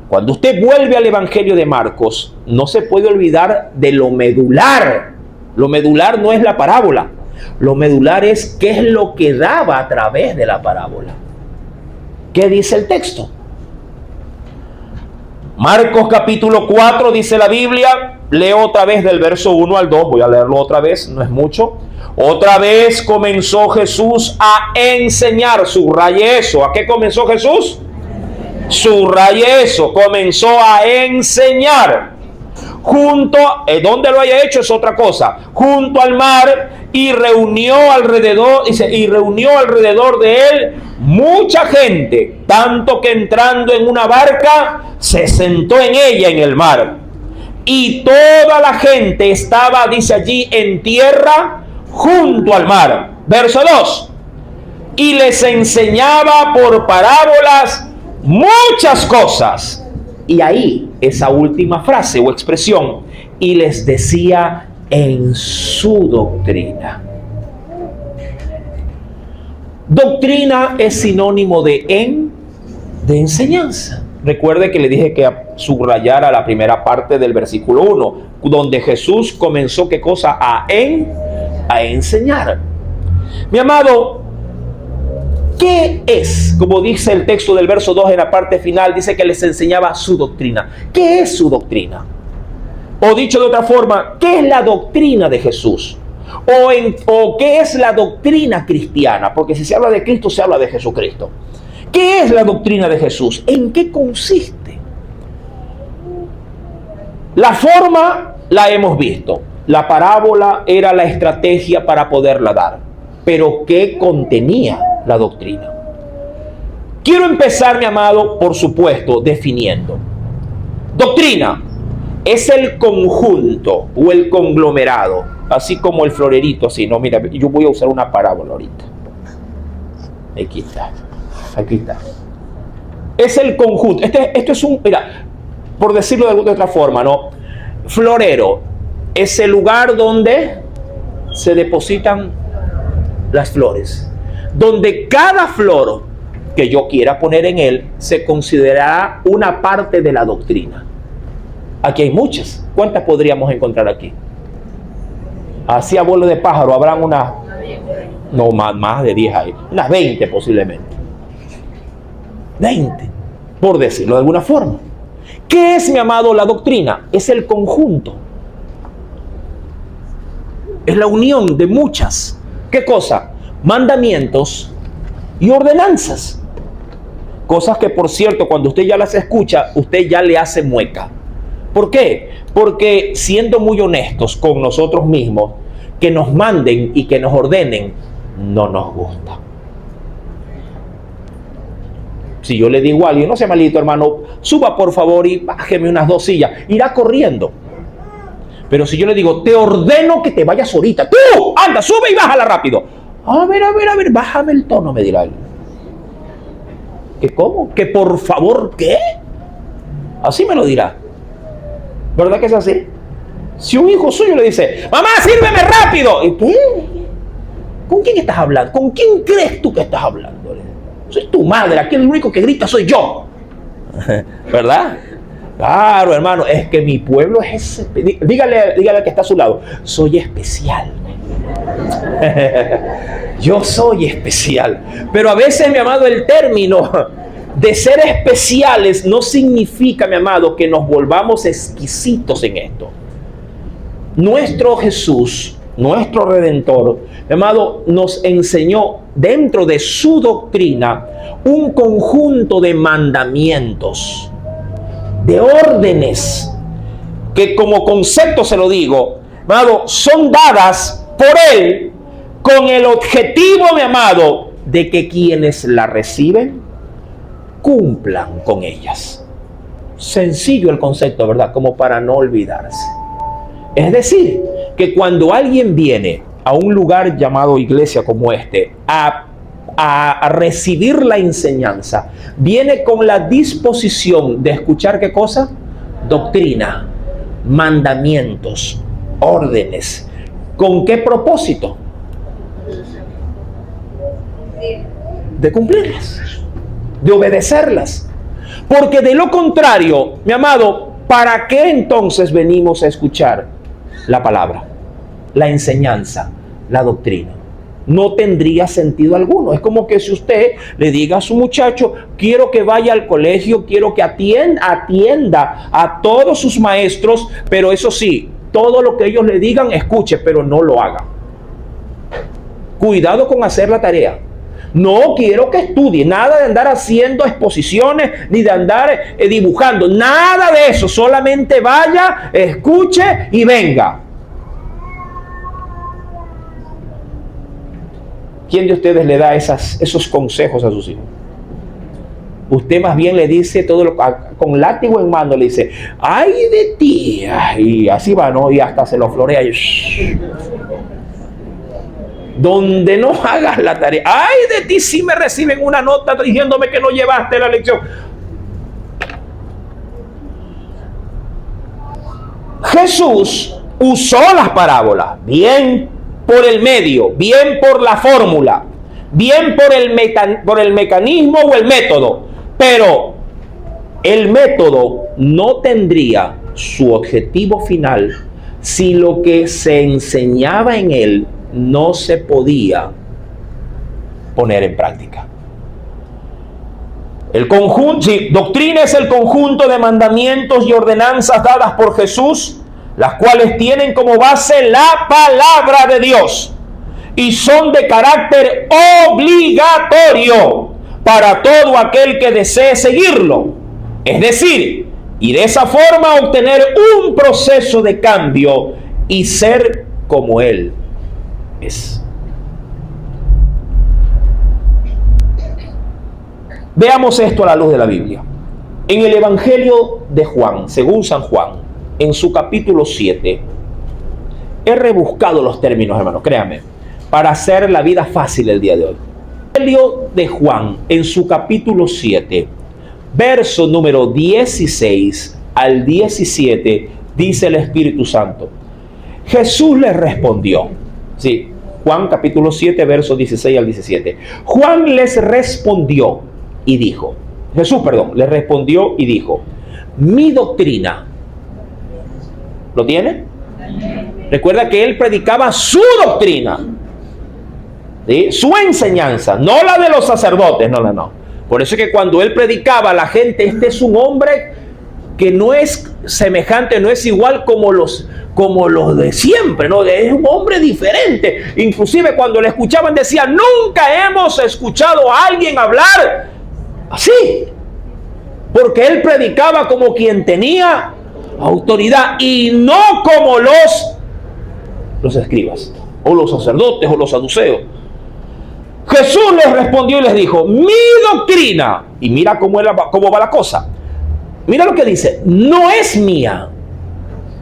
Cuando usted vuelve al Evangelio de Marcos, no se puede olvidar de lo medular. Lo medular no es la parábola. Lo medular es qué es lo que daba a través de la parábola. ¿Qué dice el texto? Marcos capítulo 4 dice la Biblia, leo otra vez del verso 1 al 2, voy a leerlo otra vez, no es mucho. Otra vez comenzó Jesús a enseñar, subraye eso. ¿A qué comenzó Jesús? Subraye eso, comenzó a enseñar. ¿Dónde lo haya hecho es otra cosa? Junto al mar, y reunió alrededor de él mucha gente, tanto que entrando en una barca, se sentó en ella en el mar. Y toda la gente estaba, dice allí, en tierra junto al mar. Verso 2. Y les enseñaba por parábolas muchas cosas. Y ahí, esa última frase o expresión, y les decía en su doctrina. Doctrina es sinónimo de enseñanza. Recuerde que le dije que subrayara la primera parte del versículo 1, donde Jesús comenzó, ¿qué cosa? A enseñar. Mi amado, ¿qué es? Como dice el texto del verso 2 en la parte final, dice que les enseñaba su doctrina. ¿Qué es su doctrina? O dicho de otra forma, ¿qué es la doctrina de Jesús? O ¿qué es la doctrina cristiana? Porque si se habla de Cristo, se habla de Jesucristo. ¿Qué es la doctrina de Jesús? ¿En qué consiste? La forma la hemos visto. La parábola era la estrategia para poderla dar. Pero ¿qué contenía la doctrina? Quiero empezar, mi amado, por supuesto, definiendo. Doctrina es el conjunto o el conglomerado, así como el florerito, así, no, mira, yo voy a usar una parábola ahorita. Aquí está. Es el conjunto. Esto es mira, por decirlo de alguna otra forma, ¿no? Florero es el lugar donde se depositan las flores, donde cada flor que yo quiera poner en él se considerará una parte de la doctrina. Aquí hay muchas. ¿Cuántas podríamos encontrar aquí? Así a vuelo de pájaro habrán unas, no más de 10 ahí, unas 20 posiblemente. 20, por decirlo de alguna forma. ¿Qué es, mi amado, la doctrina? Es el conjunto. Es la unión de muchas. ¿Qué cosa? Mandamientos y ordenanzas. Cosas que, por cierto, cuando usted ya las escucha, usted ya le hace mueca. ¿Por qué? Porque, siendo muy honestos con nosotros mismos, que nos manden y que nos ordenen, no nos gusta. Si yo le digo a alguien, no sea malito, hermano, suba por favor y bájeme unas 2 sillas, irá corriendo. Pero si yo le digo, te ordeno que te vayas ahorita, tú, anda, sube y bájala rápido. A ver, bájame el tono, me dirá él. ¿Qué cómo? ¿Que por favor qué? Así me lo dirá. ¿Verdad que es así? Si un hijo suyo le dice, mamá, sírveme rápido. ¿Y qué? ¿Con quién estás hablando? ¿Con quién crees tú que estás hablando? Soy tu madre, aquí el único que grita soy yo. ¿Verdad? Claro, hermano, es que mi pueblo es ese. Dígale al que está a su lado, soy especial. Yo soy especial. Pero a veces, mi amado, el término de ser especiales no significa, mi amado, que nos volvamos exquisitos en esto. Nuestro Jesús, nuestro Redentor, mi amado, nos enseñó dentro de su doctrina un conjunto de mandamientos, de órdenes, que como concepto se lo digo, mi amado, son dadas por Él con el objetivo, mi amado, de que quienes la reciben cumplan con ellas. Sencillo el concepto, ¿verdad? Como para no olvidarse. Es decir, que cuando alguien viene a un lugar llamado iglesia como este a recibir la enseñanza, viene con la disposición de escuchar ¿qué cosa? Doctrina, mandamientos, órdenes. ¿Con qué propósito? De cumplirlas, de obedecerlas. Porque de lo contrario, mi amado, ¿para qué entonces venimos a escuchar la palabra, la enseñanza, la doctrina? no tendría sentido alguno. Es como que si usted le diga a su muchacho, quiero que vaya al colegio, quiero que atienda a todos sus maestros, pero eso sí, todo lo que ellos le digan, escuche, pero no lo haga. Cuidado con hacer la tarea. No quiero que estudie, nada de andar haciendo exposiciones, ni de andar dibujando, nada de eso, solamente vaya, escuche y venga. ¿Quién de ustedes le da esos consejos a sus hijos? Usted más bien le dice todo con látigo en mano, le dice, ay de ti, y así va, ¿no? Y hasta se lo florea y donde no hagas la tarea, ay de ti si me reciben una nota diciéndome que no llevaste la lección. Jesús usó las parábolas, bien por el medio, bien por la fórmula, bien por el mecanismo o el método, pero el método no tendría su objetivo final si lo que se enseñaba en él no se podía poner en práctica. Doctrina es el conjunto de mandamientos y ordenanzas dadas por Jesús, las cuales tienen como base la palabra de Dios y son de carácter obligatorio para todo aquel que desee seguirlo. Es decir, y de esa forma obtener un proceso de cambio y ser como Él es. Veamos esto a la luz de la Biblia. En el Evangelio de Juan, según San Juan, en su capítulo 7, he rebuscado los términos, hermanos, créanme, para hacer la vida fácil el día de hoy. El Evangelio de Juan, en su capítulo 7, verso número 16 al 17, dice el Espíritu Santo. Jesús les respondió. Sí, Juan capítulo 7, verso 16 al 17. Juan les respondió y dijo, les respondió y dijo, mi doctrina, ¿lo tiene? Recuerda que él predicaba su doctrina, ¿sí? Su enseñanza, no la de los sacerdotes, no. Por eso es que cuando él predicaba a la gente, este es un hombre que no es semejante, no es igual como los de siempre, ¿no? Es un hombre diferente. Inclusive cuando le escuchaban decían, nunca hemos escuchado a alguien hablar así, porque él predicaba como quien tenía autoridad y no como los escribas o los sacerdotes o los saduceos. Jesús les respondió y les dijo, mi doctrina, y mira cómo va la cosa, mira lo que dice, no es mía.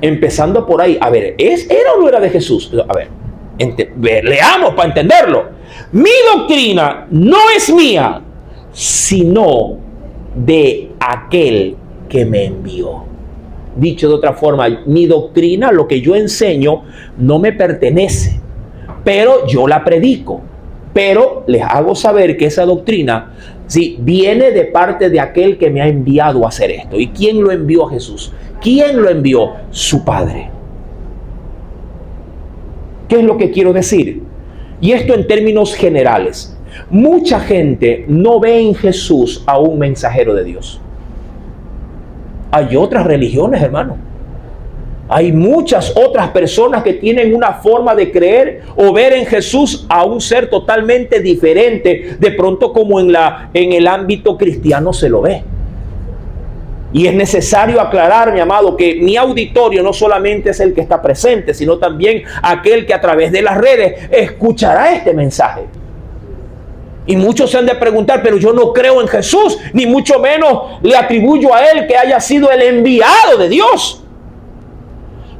Empezando por ahí, a ver, ¿era o no era de Jesús? A ver, leamos para entenderlo. Mi doctrina no es mía, sino de aquel que me envió. Dicho de otra forma, mi doctrina, lo que yo enseño, no me pertenece, pero yo la predico. Pero les hago saber que esa doctrina, sí, viene de parte de aquel que me ha enviado a hacer esto. ¿Y quién lo envió a Jesús? ¿Quién lo envió? Su Padre. ¿Qué es lo que quiero decir? Y esto en términos generales. Mucha gente no ve en Jesús a un mensajero de Dios. Hay otras religiones, hermano. Hay muchas otras personas que tienen una forma de creer o ver en Jesús a un ser totalmente diferente, de pronto como en el ámbito cristiano se lo ve. Y es necesario aclarar, mi amado, que mi auditorio no solamente es el que está presente, sino también aquel que a través de las redes escuchará este mensaje. Y muchos se han de preguntar, pero yo no creo en Jesús, ni mucho menos le atribuyo a Él que haya sido el enviado de Dios.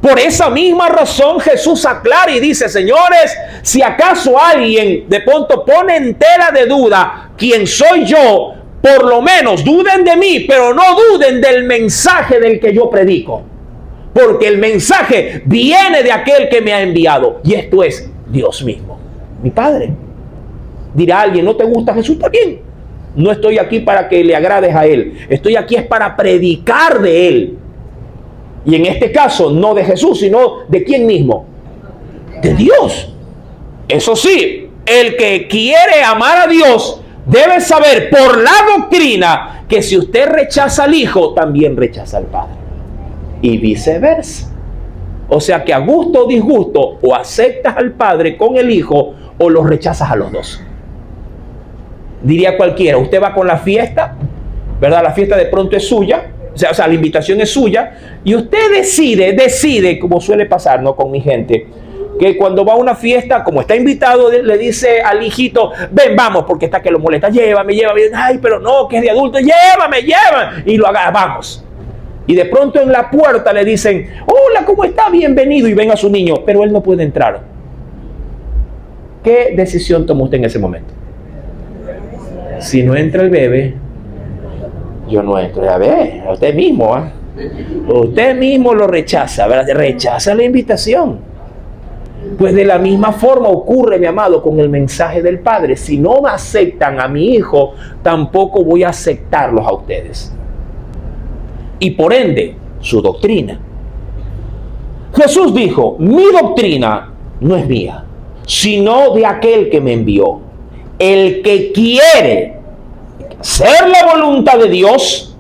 Por esa misma razón Jesús aclara y dice, señores, si acaso alguien de pronto pone en tela de duda quién soy yo, por lo menos duden de mí, pero no duden del mensaje del que yo predico. Porque el mensaje viene de aquel que me ha enviado. Y esto es Dios mismo, mi Padre. Dirá alguien, ¿no te gusta Jesús? Está bien. No estoy aquí para que le agrades a Él. Estoy aquí es para predicar de Él. Y en este caso, no de Jesús, sino de quién mismo. De Dios. Eso sí, El que quiere amar a Dios debe saber por la doctrina que si usted rechaza al Hijo, también rechaza al Padre. Y viceversa. O sea que a gusto o disgusto, o aceptas al Padre con el Hijo, o los rechazas a los dos. Diría cualquiera, usted va con la fiesta, ¿verdad? La fiesta de pronto es suya, o sea, la invitación es suya, y usted decide, como suele pasar, ¿no? Con mi gente, que cuando va a una fiesta, como está invitado, le dice al hijito, ven, vamos, porque está que lo molesta, llévame, ay, pero no, que es de adulto, llévame, y lo agarra, vamos. Y de pronto en la puerta le dicen, hola, ¿cómo está? Bienvenido, y ven a su niño, pero él no puede entrar. ¿Qué decisión toma usted en ese momento? Si no entra el bebé, yo no entro. A ver, usted mismo, usted mismo lo rechaza, ¿verdad? Rechaza la invitación. Pues de la misma forma ocurre, mi amado, con el mensaje del Padre. Si no me aceptan a mi Hijo, tampoco voy a aceptarlos a ustedes. Y por ende, su doctrina. Jesús dijo, mi doctrina no es mía, sino de aquel que me envió. El que quiere hacer la voluntad de Dios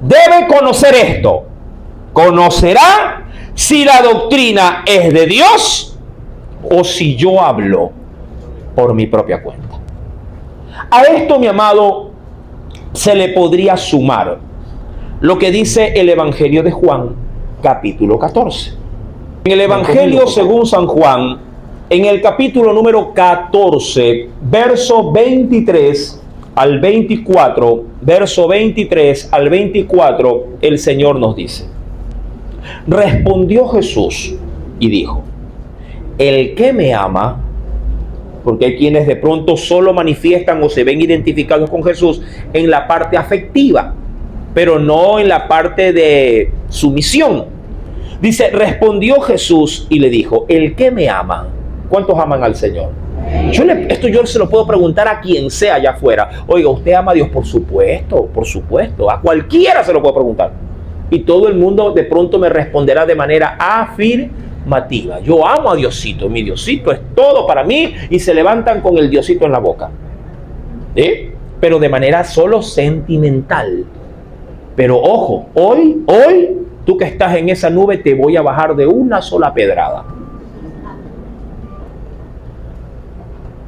debe conocer esto. Conocerá si la doctrina es de Dios o si yo hablo por mi propia cuenta. A esto, mi amado, se le podría sumar lo que dice el Evangelio de Juan, capítulo 14. En el Evangelio según San Juan, en el capítulo número 14, verso 23 al 24, verso 23 al 24, el Señor nos dice: respondió Jesús y dijo, el que me ama, porque hay quienes de pronto solo manifiestan o se ven identificados con Jesús en la parte afectiva, pero no en la parte de sumisión. Dice, respondió Jesús y le dijo, el que me ama. ¿Cuántos aman al Señor? Esto yo se lo puedo preguntar a quien sea allá afuera. Oiga, ¿usted ama a Dios? Por supuesto, por supuesto. A cualquiera se lo puedo preguntar. Y todo el mundo de pronto me responderá de manera afirmativa. Yo amo a Diosito, mi Diosito es todo para mí, y se levantan con el Diosito en la boca. Pero de manera solo sentimental. Pero ojo, hoy, tú que estás en esa nube, te voy a bajar de una sola pedrada.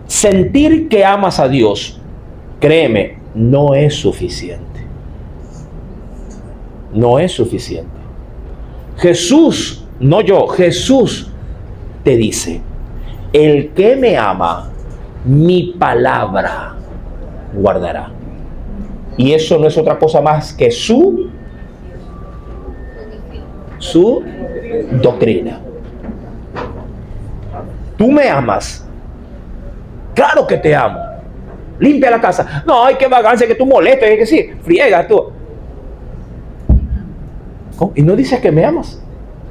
Sentir que amas a Dios, créeme, no es suficiente. No es suficiente. Jesús, no yo, Jesús te dice, el que me ama, mi palabra guardará. Y eso no es otra cosa más que su doctrina. Tú me amas. Claro que te amo. Limpia la casa. No, hay que vagancia, que tú molestes, hay que sí, friega tú. ¿Cómo? Y no dices que me amas.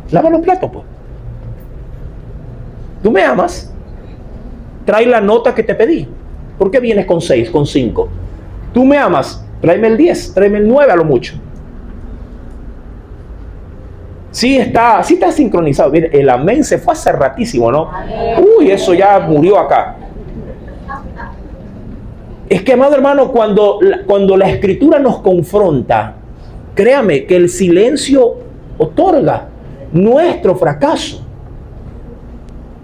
Lava los platos, pues. Tú me amas. Trae la nota que te pedí. ¿Por qué vienes con 6, con 5? Tú me amas. Tráeme el 10, tráeme el 9 a lo mucho. Sí está sincronizado. Mire, el amén se fue hace ratísimo, ¿no? Uy, eso ya murió acá. Es que, amado hermano, cuando la Escritura nos confronta, créame que el silencio otorga nuestro fracaso.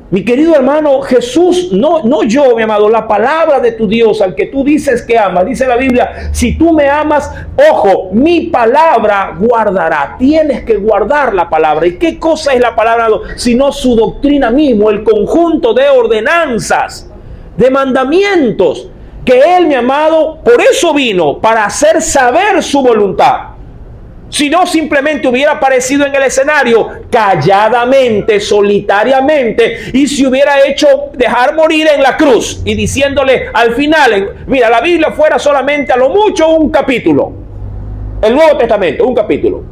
Mi querido hermano, Jesús, no yo, mi amado, la palabra de tu Dios, al que tú dices que amas, dice la Biblia, si tú me amas, ojo, mi palabra guardará. Tienes que guardar la palabra. ¿Y qué cosa es la palabra? Sino su doctrina mismo, el conjunto de ordenanzas, de mandamientos, que Él, mi amado, por eso vino, para hacer saber su voluntad. Si no, simplemente hubiera aparecido en el escenario calladamente, solitariamente, y se hubiera hecho dejar morir en la cruz y diciéndole al final, mira, la Biblia fuera solamente a lo mucho un capítulo, el Nuevo Testamento, un capítulo.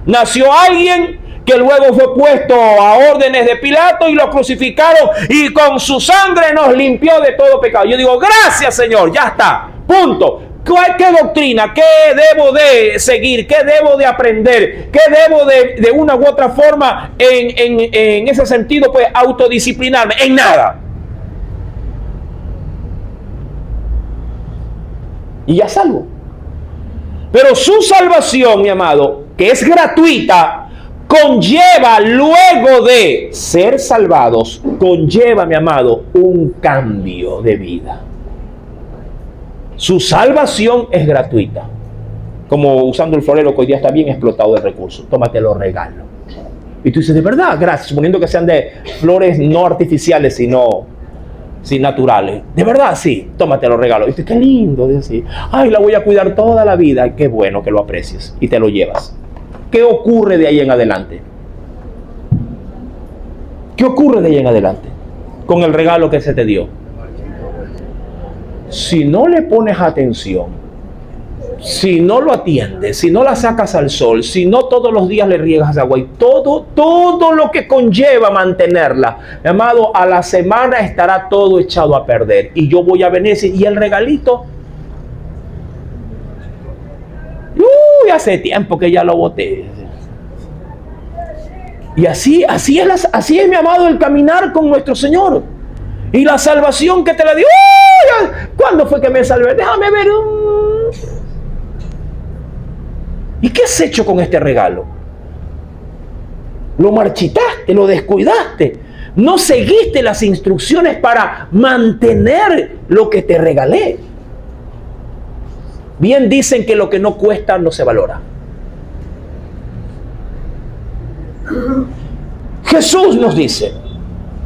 Nació alguien que luego fue puesto a órdenes de Pilato y lo crucificaron y con su sangre nos limpió de todo pecado. Yo digo, gracias Señor, ya está, punto. ¿Qué doctrina? ¿Qué debo de seguir? ¿Qué debo de aprender? ¿Qué debo de una u otra forma en ese sentido, pues, autodisciplinarme? En nada. y ya salvo. Pero su salvación, mi amado, que es gratuita, conlleva, luego de ser salvados, conlleva, mi amado, un cambio de vida. Su salvación es gratuita. Como usando el florero que hoy día está bien explotado de recursos. Tómate los regalos. Y tú dices, de verdad, gracias, suponiendo que sean de flores no artificiales, sino naturales. De verdad, sí, tómate los regalos. Y dices, qué lindo, decir, ay, la voy a cuidar toda la vida. Qué bueno que lo aprecies y te lo llevas. ¿Qué ocurre de ahí en adelante? ¿Qué ocurre de ahí en adelante con el regalo que se te dio? Si no le pones atención, si no lo atiendes, si no la sacas al sol, si no todos los días le riegas agua y todo lo que conlleva mantenerla, mi amado, a la semana estará todo echado a perder. Y yo voy a venir y el regalito, hace tiempo que ya lo boté. Y así es, mi amado, el caminar con nuestro Señor. Y la salvación que te la dio. ¿Cuándo fue que me salvé? Déjame ver. ¿Y qué has hecho con este regalo? Lo marchitaste, lo descuidaste. No seguiste las instrucciones para mantener lo que te regalé. Bien dicen que lo que no cuesta no se valora. Jesús nos dice,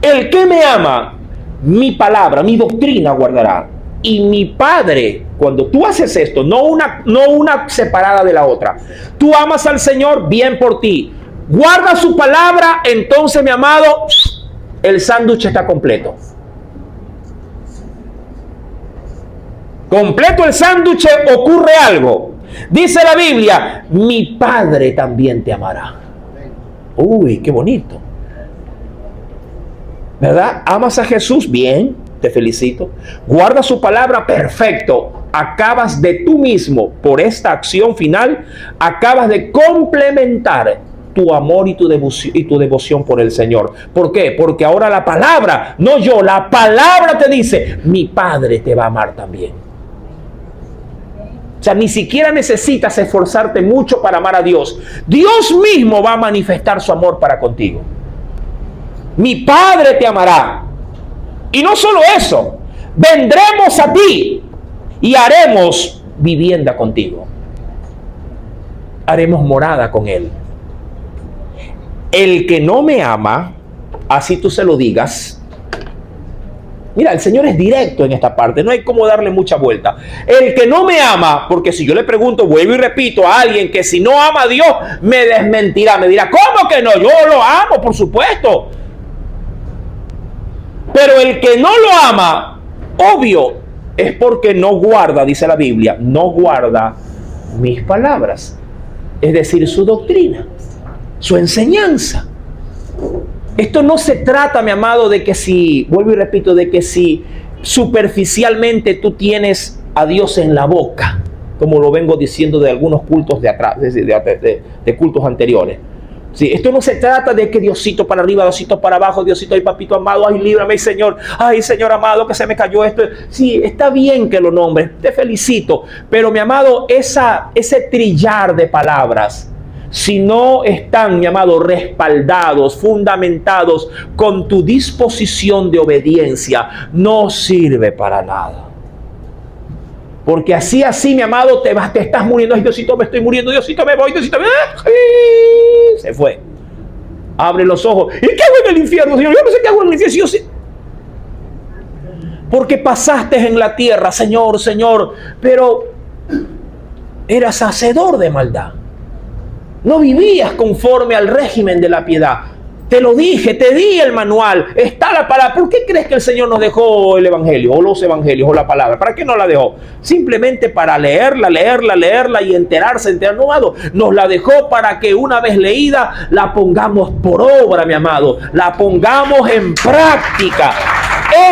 el que me ama, mi palabra, mi doctrina guardará. Y mi Padre, cuando tú haces esto, no una separada de la otra, tú amas al Señor, bien por ti, guarda su palabra, entonces, mi amado, el sándwich está completo. Completo el sándwich, ocurre algo. Dice la Biblia, mi Padre también te amará. Uy, qué bonito. ¿Verdad? ¿Amas a Jesús? Bien, te felicito. Guarda su palabra, perfecto. Acabas de tú mismo, por esta acción final, acabas de complementar tu amor y tu devoción por el Señor. ¿Por qué? Porque ahora la palabra, no yo, la palabra te dice, mi Padre te va a amar también. O sea, ni siquiera necesitas esforzarte mucho para amar a Dios. Dios mismo va a manifestar su amor para contigo. Mi Padre te amará. Y no solo eso, vendremos a ti y haremos vivienda contigo. Haremos morada con Él. El que no me ama, así tú se lo digas. Mira, el Señor es directo en esta parte, no hay como darle mucha vuelta. El que no me ama, porque si yo le pregunto, vuelvo y repito a alguien que si no ama a Dios, me desmentirá, me dirá, ¿cómo que no? Yo lo amo, por supuesto. Pero el que no lo ama, obvio, es porque no guarda, dice la Biblia, no guarda mis palabras. Es decir, su doctrina, su enseñanza. Esto no se trata, mi amado, de que si, vuelvo y repito, de que si superficialmente tú tienes a Dios en la boca, como lo vengo diciendo de algunos cultos de atrás, de cultos anteriores. Sí, esto no se trata de que Diosito para arriba, Diosito para abajo, Diosito, ay papito amado, ay líbrame, Señor, ay Señor amado, que se me cayó esto. Sí, está bien que lo nombres, te felicito, pero mi amado, ese trillar de palabras, si no están, mi amado, respaldados, fundamentados con tu disposición de obediencia, no sirve para nada. Porque así, mi amado, te estás muriendo. Ay, Diosito, me estoy muriendo. Diosito, me voy. Diosito, se fue. Abre los ojos. ¿Y qué hago en el infierno, Señor? Yo no sé qué hago en el infierno. Sí. Porque pasaste en la tierra, Señor, pero eras hacedor de maldad. No vivías conforme al régimen de la piedad. Te lo dije, te di el manual. Está la palabra. ¿Por qué crees que el Señor nos dejó el evangelio o los evangelios o la palabra? ¿Para qué nos la dejó? Simplemente para leerla y enterarse. No, nos la dejó para que una vez leída la pongamos por obra, mi amado. La pongamos en práctica.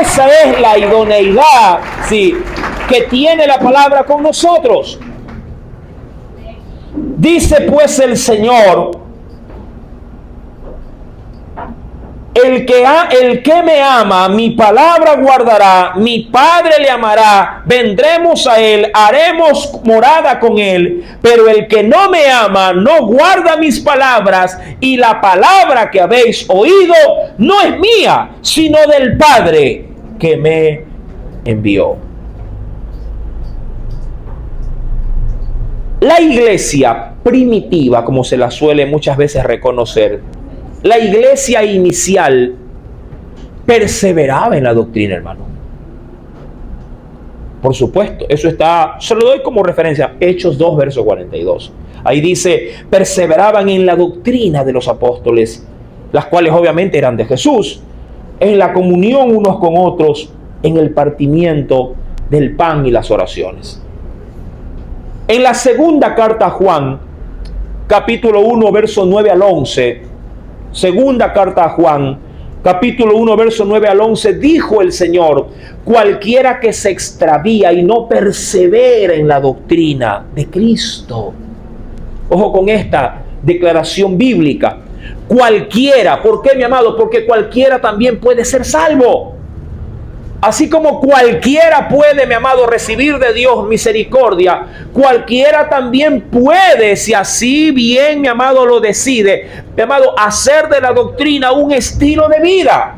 Esa es la idoneidad, sí, que tiene la palabra con nosotros. Dice pues el Señor, El que me ama, mi palabra guardará, mi Padre le amará, vendremos a él, haremos morada con él. Pero el que no me ama, no guarda mis palabras, y la palabra que habéis oído no es mía, sino del Padre que me envió. La iglesia primitiva, como se la suele muchas veces reconocer, la iglesia inicial perseveraba en la doctrina, hermano. Por supuesto, eso está, se lo doy como referencia, Hechos 2, verso 42. Ahí dice, perseveraban en la doctrina de los apóstoles, las cuales obviamente eran de Jesús, en la comunión unos con otros, en el partimiento del pan y las oraciones. En la segunda carta a Juan, capítulo 1, verso 9 al 11, segunda carta a Juan, capítulo 1, verso 9 al 11, dijo el Señor, cualquiera que se extravía y no persevera en la doctrina de Cristo. Ojo con esta declaración bíblica. Cualquiera, ¿por qué, mi amado? Porque cualquiera también puede ser salvo. Así como cualquiera puede, mi amado, recibir de Dios misericordia, cualquiera también puede, si así bien, mi amado, lo decide, mi amado, hacer de la doctrina un estilo de vida.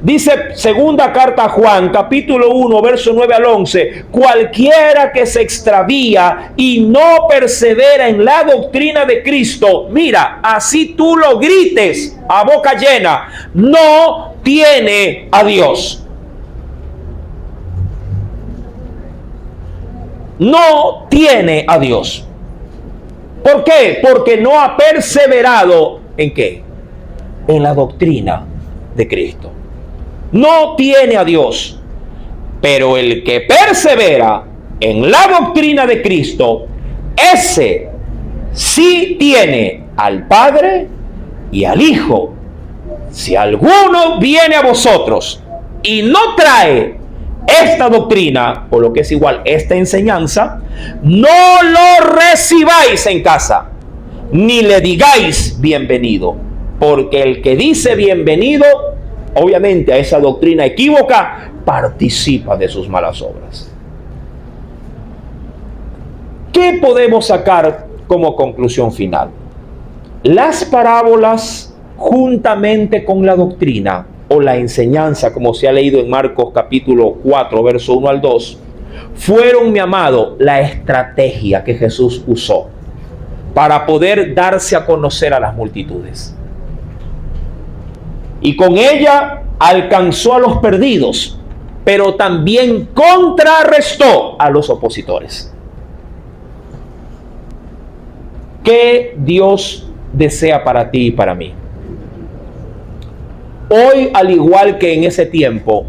Dice segunda carta a Juan, capítulo 1, verso 9 al 11, cualquiera que se extravía y no persevera en la doctrina de Cristo, mira, así tú lo grites a boca llena, no tiene a Dios. No tiene a Dios. ¿Por qué? Porque no ha perseverado ¿en qué? En la doctrina de Cristo. No tiene a Dios. Pero el que persevera en la doctrina de Cristo, ese sí tiene al Padre y al Hijo. Si alguno viene a vosotros y no trae esta doctrina, o lo que es igual, esta enseñanza, no lo recibáis en casa, ni le digáis bienvenido, porque el que dice bienvenido, obviamente a esa doctrina equívoca, participa de sus malas obras. ¿Qué podemos sacar como conclusión final? Las parábolas, juntamente con la doctrina, o la enseñanza, como se ha leído en Marcos capítulo 4, verso 1 al 2, fueron, mi amado, la estrategia que Jesús usó para poder darse a conocer a las multitudes. Y con ella alcanzó a los perdidos, pero también contrarrestó a los opositores. ¿Qué Dios desea para ti y para mí? Hoy, al igual que en ese tiempo,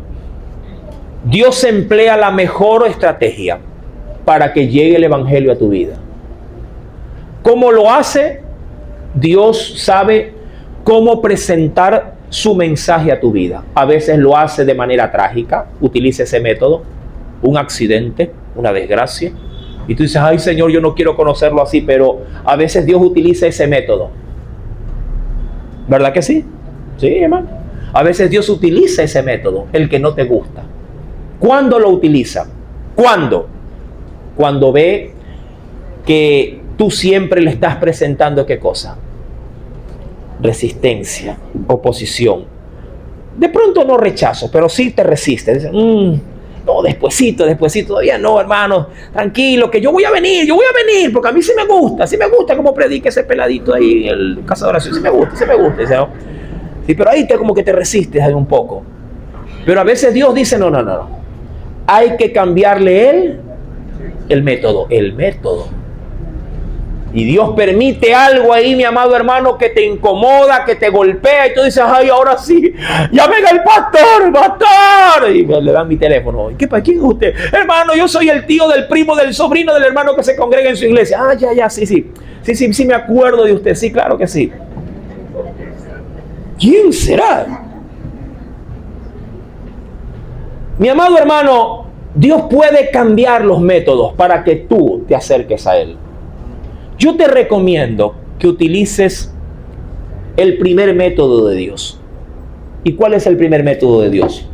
Dios emplea la mejor estrategia para que llegue el evangelio a tu vida. ¿Cómo lo hace? Dios sabe cómo presentar su mensaje a tu vida. A veces lo hace de manera trágica, utiliza ese método, un accidente, una desgracia. Y tú dices, ay Señor, yo no quiero conocerlo así, pero a veces Dios utiliza ese método. ¿Verdad que sí? Sí, hermano. A veces Dios utiliza ese método, el que no te gusta. ¿Cuándo lo utiliza? ¿Cuándo? Cuando ve que tú siempre le estás presentando ¿qué cosa? Resistencia, oposición. De pronto no rechazo, pero sí te resiste. Dice, no, despuesito, todavía no, hermano. Tranquilo, que yo voy a venir, porque a mí sí me gusta como predica ese peladito ahí en el casa de oración. Sí me gusta. Dice, ¿no? Sí, pero ahí como que te resistes ahí un poco. Pero a veces Dios dice, no. Hay que cambiarle el método. Y Dios permite algo ahí, mi amado hermano, que te incomoda, que te golpea. Y tú dices, ay, ahora sí, llamen al pastor. Y le dan mi teléfono. ¿Quién es usted? Hermano, yo soy el tío del primo, del sobrino, del hermano que se congrega en su iglesia. Ah, ya, sí, me acuerdo de usted. Sí, claro que sí. ¿Quién será? Mi amado hermano, Dios puede cambiar los métodos para que tú te acerques a Él. Yo te recomiendo que utilices el primer método de Dios. ¿Y cuál es el primer método de Dios?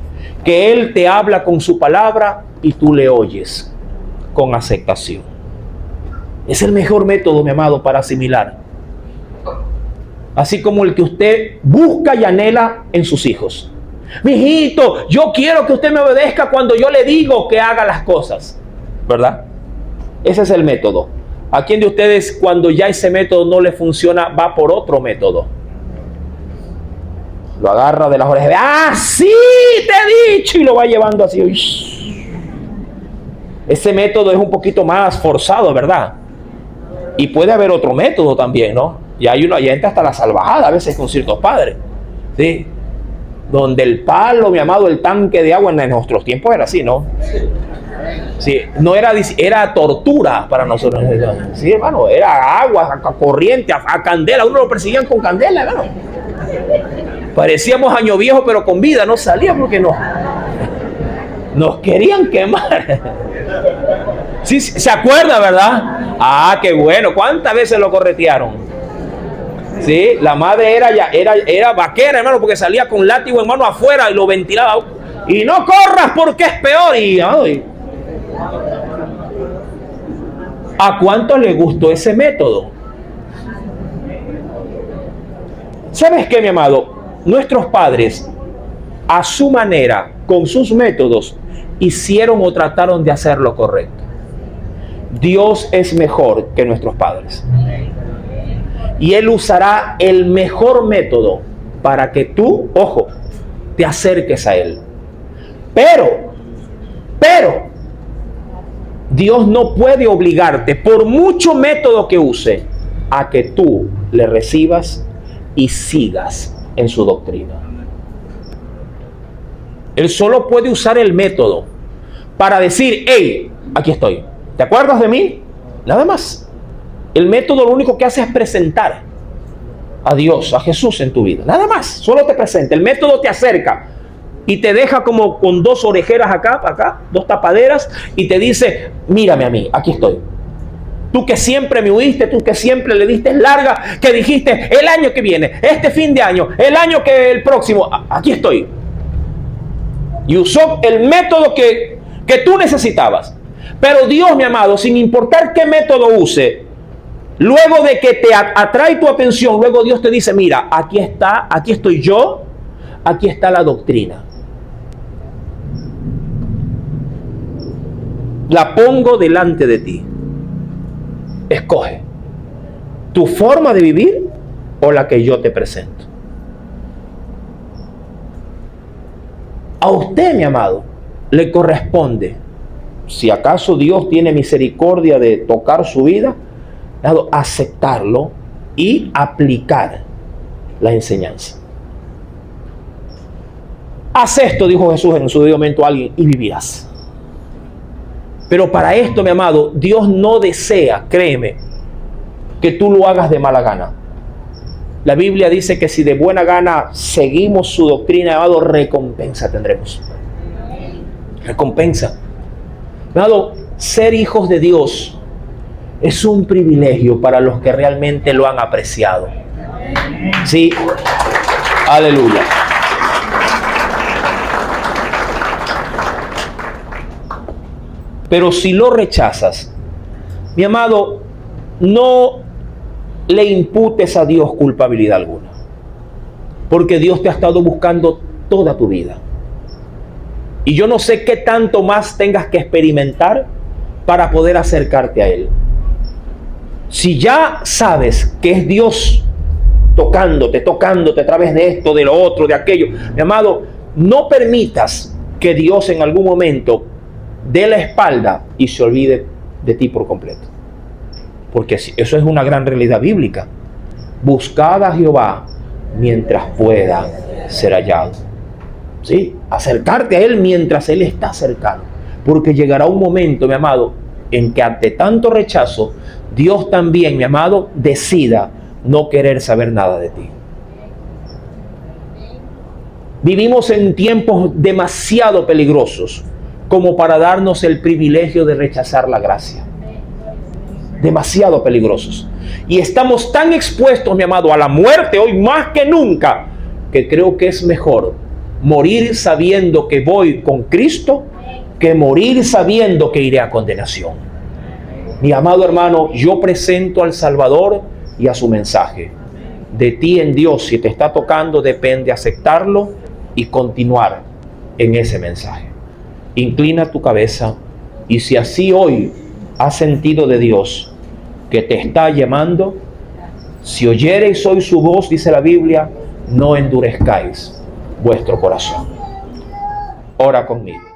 Que Él te habla con su palabra y tú le oyes con aceptación. Es el mejor método, mi amado, para asimilar. Así como el que usted busca y anhela en sus hijos. Mijito, yo quiero que usted me obedezca cuando yo le digo que haga las cosas. ¿Verdad? Ese es el método. ¿A quién de ustedes, cuando ya ese método no le funciona, va por otro método? Lo agarra de las orejas. ¡Ah, sí! Te he dicho. Y lo va llevando así. Ese método es un poquito más forzado, ¿verdad? Y puede haber otro método también, ¿no? Y hay uno, ya entra hasta la salvajada a veces con ciertos padres, ¿sí? Donde el palo, mi amado, el tanque de agua en nuestros tiempos era así, ¿no? Sí, no era tortura para nosotros. Sí, hermano, era agua, a corriente, a candela. Uno lo perseguían con candela, hermano. Parecíamos año viejo, pero con vida. No salía porque nos querían quemar. Sí, ¿se acuerda, verdad? Ah, qué bueno. ¿Cuántas veces lo corretearon? Sí, la madre era vaquera, hermano, porque salía con látigo en mano afuera y lo ventilaba. Y no corras porque es peor. ¿A cuántos les gustó ese método? ¿Sabes qué, mi amado? Nuestros padres, a su manera, con sus métodos, hicieron o trataron de hacer lo correcto. Dios es mejor que nuestros padres. Y Él usará el mejor método para que tú, ojo, te acerques a Él. Pero, Dios no puede obligarte, por mucho método que use, a que tú le recibas y sigas en su doctrina. Él solo puede usar el método para decir, hey, aquí estoy. ¿Te acuerdas de mí? Nada más. El método lo único que hace es presentar a Dios, a Jesús en tu vida. Nada más, solo te presenta. El método te acerca y te deja como con dos orejeras acá, dos tapaderas, y te dice, mírame a mí, aquí estoy. Tú que siempre me huiste, tú que siempre le diste larga, que dijiste el año que viene, este fin de año, el año que el próximo, aquí estoy. Y usó el método que tú necesitabas. Pero Dios, mi amado, sin importar qué método use, luego de que te atrae tu atención, luego Dios te dice, mira, aquí está, aquí estoy yo, aquí está la doctrina. La pongo delante de ti. Escoge tu forma de vivir o la que yo te presento. A usted, mi amado, le corresponde, si acaso Dios tiene misericordia de tocar su vida, aceptarlo y aplicar la enseñanza. Haz esto, dijo Jesús en su debido momento a alguien, y vivirás. Pero para esto, mi amado, Dios no desea, créeme, que tú lo hagas de mala gana. La Biblia dice que si de buena gana seguimos su doctrina, amado, recompensa tendremos. Recompensa. Amado, ser hijos de Dios es un privilegio para los que realmente lo han apreciado. Sí, aleluya. Pero si lo rechazas, mi amado, no le imputes a Dios culpabilidad alguna, porque Dios te ha estado buscando toda tu vida. Y yo no sé qué tanto más tengas que experimentar para poder acercarte a Él. Si ya sabes que es Dios tocándote a través de esto, de lo otro, de aquello, mi amado, no permitas que Dios en algún momento dé la espalda y se olvide de ti por completo. Porque eso es una gran realidad bíblica. Buscad a Jehová mientras pueda ser hallado. ¿Sí? Acercarte a Él mientras Él está cercano. Porque llegará un momento, mi amado, en que ante tanto rechazo, Dios también, mi amado, decida no querer saber nada de ti. Vivimos en tiempos demasiado peligrosos como para darnos el privilegio de rechazar la gracia. Demasiado peligrosos. Y estamos tan expuestos, mi amado, a la muerte hoy más que nunca, que creo que es mejor morir sabiendo que voy con Cristo que morir sabiendo que iré a condenación. Mi amado hermano, yo presento al Salvador y a su mensaje. De ti en Dios, si te está tocando, depende aceptarlo y continuar en ese mensaje. Inclina tu cabeza, y si así hoy has sentido de Dios que te está llamando, si oyereis hoy su voz, dice la Biblia, no endurezcáis vuestro corazón. Ora conmigo.